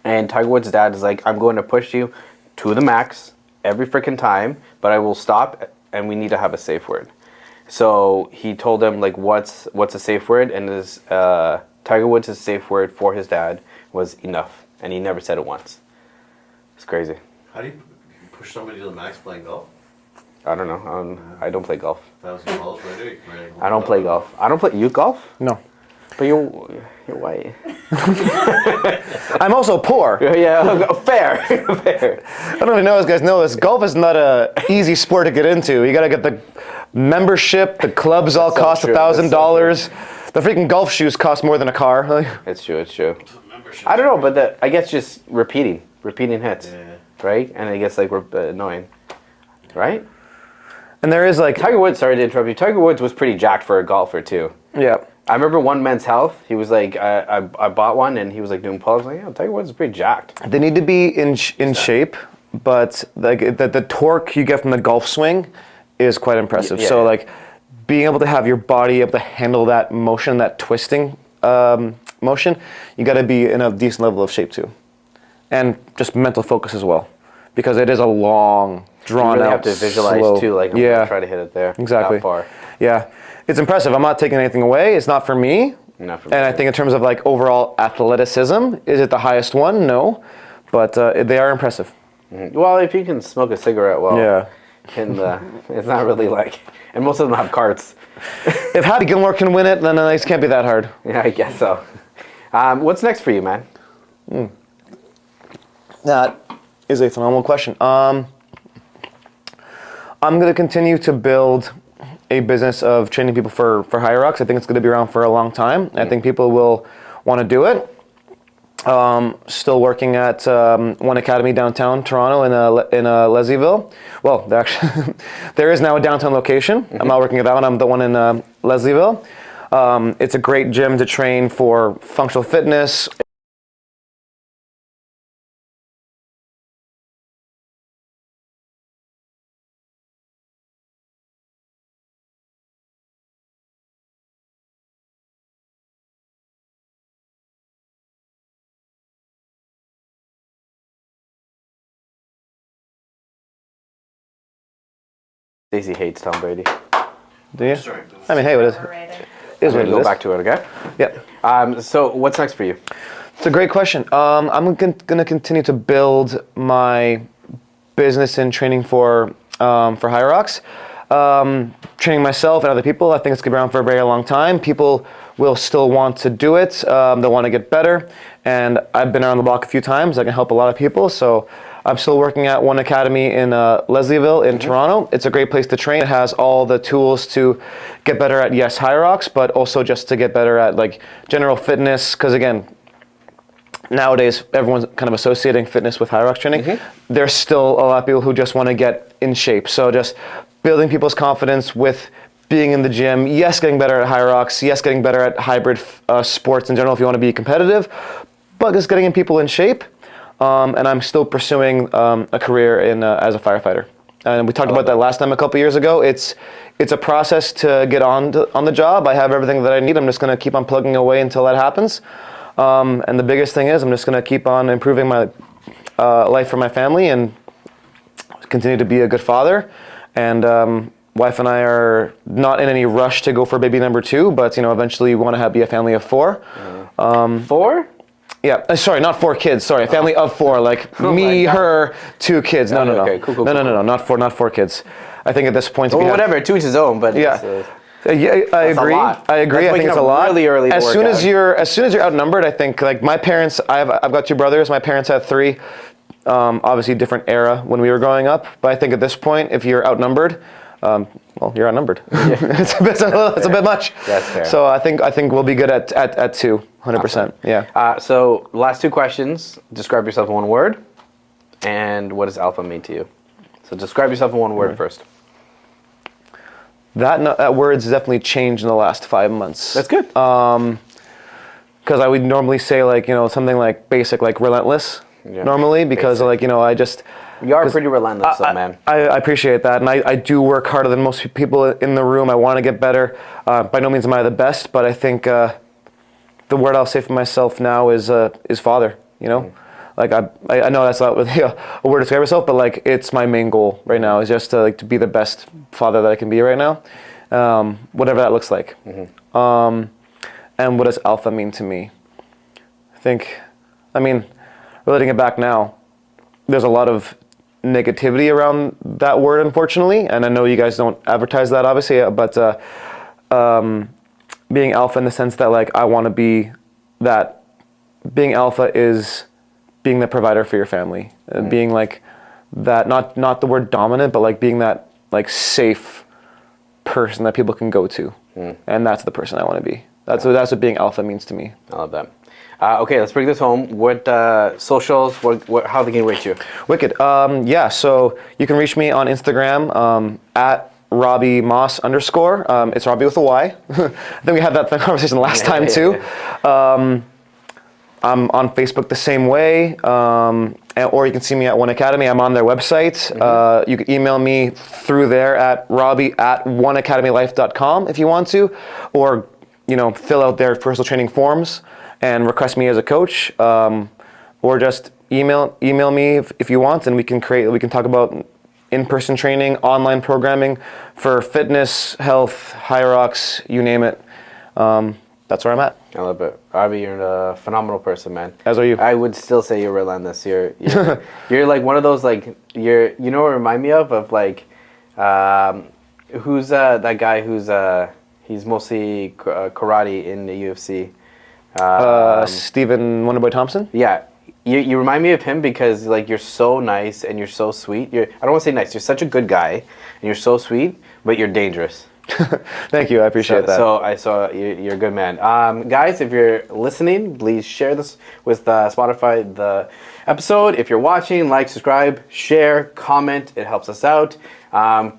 and Tiger Woods' dad is like, I'm going to push you to the max every freaking time, but I will stop, and we need to have a safe word. So he told him like, what's a safe word, and his Tiger Woods' safe word for his dad was enough, and he never said it once. It's crazy. How do you push somebody to the max playing golf? I don't know. I don't play golf. That was in college, right? I don't play golf. I don't play. You golf? No. But you're white. I'm also poor. Yeah, fair. Fair. I don't even know if you guys know this. Golf is not a easy sport to get into. You gotta get the membership. The clubs all cost true. $1,000. The freaking golf shoes cost more than a car. It's true. It's true. I don't know, but I guess just repeating hits, right? And it gets like annoying, right? And there is like Tiger Woods. Sorry to interrupt you. Tiger Woods was pretty jacked for a golfer too. yeah. I remember one Men's Health. He was like, I bought one, and he was like doing pull-ups. Like, yeah, Tiger Woods is pretty jacked. They need to be in shape, but like the torque you get from the golf swing is quite impressive. Yeah. So like being able to have your body able to handle that motion, that twisting motion, you got to be in a decent level of shape too, and just mental focus as well, because it is a long, drawn You really out, have to visualize slow, too. Like, I'm gonna try to hit it there. Exactly. That far. Yeah, it's impressive. I'm not taking anything away. It's not for me. Not for me. And I think in terms of like overall athleticism, is it the highest one? No, but they are impressive. Well, if you can smoke a cigarette, well, Yeah. it's not really like, and most of them have carts. If Happy Gilmore can win it, then it can't be that hard. Yeah, I guess so. What's next for you, man? That is a phenomenal question. I'm going to continue to build a business of training people for Hyrox. I think it's going to be around for a long time. I think people will want to do it. Still working at One Academy downtown Toronto in Leslieville. Well, actually, there is now a downtown location. I'm not working at that one. I'm the one in Leslieville. It's a great gym to train for functional fitness. Stacey hates Tom Brady. Do you? Sorry. I mean, hey, what is Overrated. is what it Go is. back to it, okay? Yeah. So what's next for you? It's a great question. I'm going to continue to build my business in training for Hyrox. Training myself and other people. I think it's going to be around for a very long time. People will still want to do it. They'll want to get better. And I've been around the block a few times. I can help a lot of people. So I'm still working at One Academy in Leslieville in Toronto. It's a great place to train. It has all the tools to get better at, yes, Hyrox, but also just to get better at like general fitness. Because again, nowadays everyone's kind of associating fitness with Hyrox training. There's still a lot of people who just want to get in shape. So just building people's confidence with being in the gym. Yes, getting better at Hyrox. Yes, getting better at hybrid sports in general if you want to be competitive. But just getting people in shape. And I'm still pursuing a career in as a firefighter. And we talked about that last time a couple years ago. It's a process to get on the job. I have everything that I need. I'm just going to keep on plugging away until that happens. And the biggest thing is I'm just going to keep on improving my life for my family and continue to be a good father. And wife and I are not in any rush to go for baby number 2, but eventually we want to be a family of 4. 4? Yeah, sorry, not 4 kids. Sorry, a family of 4, like me, her, 2 kids. No. Okay, cool. No, not four kids. I think at this point, if Well, you have- whatever, to each his own, but Yeah. it's, I agree. lot. I agree. That's I think waking it's a up lot. really early to as work soon out. as you're outnumbered, I think like my parents. I've got 2 brothers. My parents had 3. Obviously, different era when we were growing up. But I think at this point, if you're outnumbered, well, you're outnumbered. it's a bit much. That's fair. So I think we'll be good at 2, 100%. Yeah. So last 2 questions. Describe yourself in 1 word, and what does alpha mean to you? So describe yourself in 1 word first. That word's definitely changed in the last 5 months. That's good. Because I would normally say like something like basic, like relentless. Yeah. Normally, because Basic. like I just. You are pretty relentless, though, man. I appreciate that, and I do work harder than most people in the room. I want to get better. By no means am I the best, but I think the word I'll say for myself now is father. Like I know that's not really a word to describe myself, but like it's my main goal right now is just to be the best father that I can be right now, whatever that looks like. And what does alpha mean to me? Relating it back now, there's a lot of negativity around that word, unfortunately, and I know you guys don't advertise that, obviously, but being alpha in the sense that like I want to be that. Being alpha is being the provider for your family, being like that. Not the word dominant, but like being that like safe person that people can go to, and that's the person I want to be. That's what being alpha means to me. I love that. Okay, let's bring this home. What socials? How they can reach you? Wicked. Yeah. So you can reach me on Instagram at Robbie Moss _. It's Robbie with a Y. I think we had that conversation last time too. I'm on Facebook the same way, or you can see me at One Academy. I'm on their website. You can email me through there at robbie@oneacademylife.com if you want to, or fill out their personal training forms and request me as a coach, or just email me if you want, and we can talk about in-person training, online programming for fitness, health, Hyrox, you name it. That's where I'm at. I love it. Robbie, you're a phenomenal person, man. As are you. I would still say you're relentless. You're like one of those like what remind me of like who's that guy who's he's mostly karate in the UFC. Stephen Wonderboy Thompson? Yeah. You remind me of him because like you're so nice and you're so sweet. I don't want to say nice. You're such a good guy and you're so sweet, but you're dangerous. Thank you. I appreciate that. So you're a good man. Guys, if you're listening, please share this with Spotify, the episode. If you're watching, like, subscribe, share, comment. It helps us out.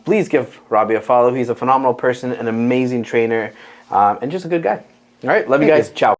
Please give Robbie a follow. He's a phenomenal person, an amazing trainer, and just a good guy. All right. Love you guys. Ciao.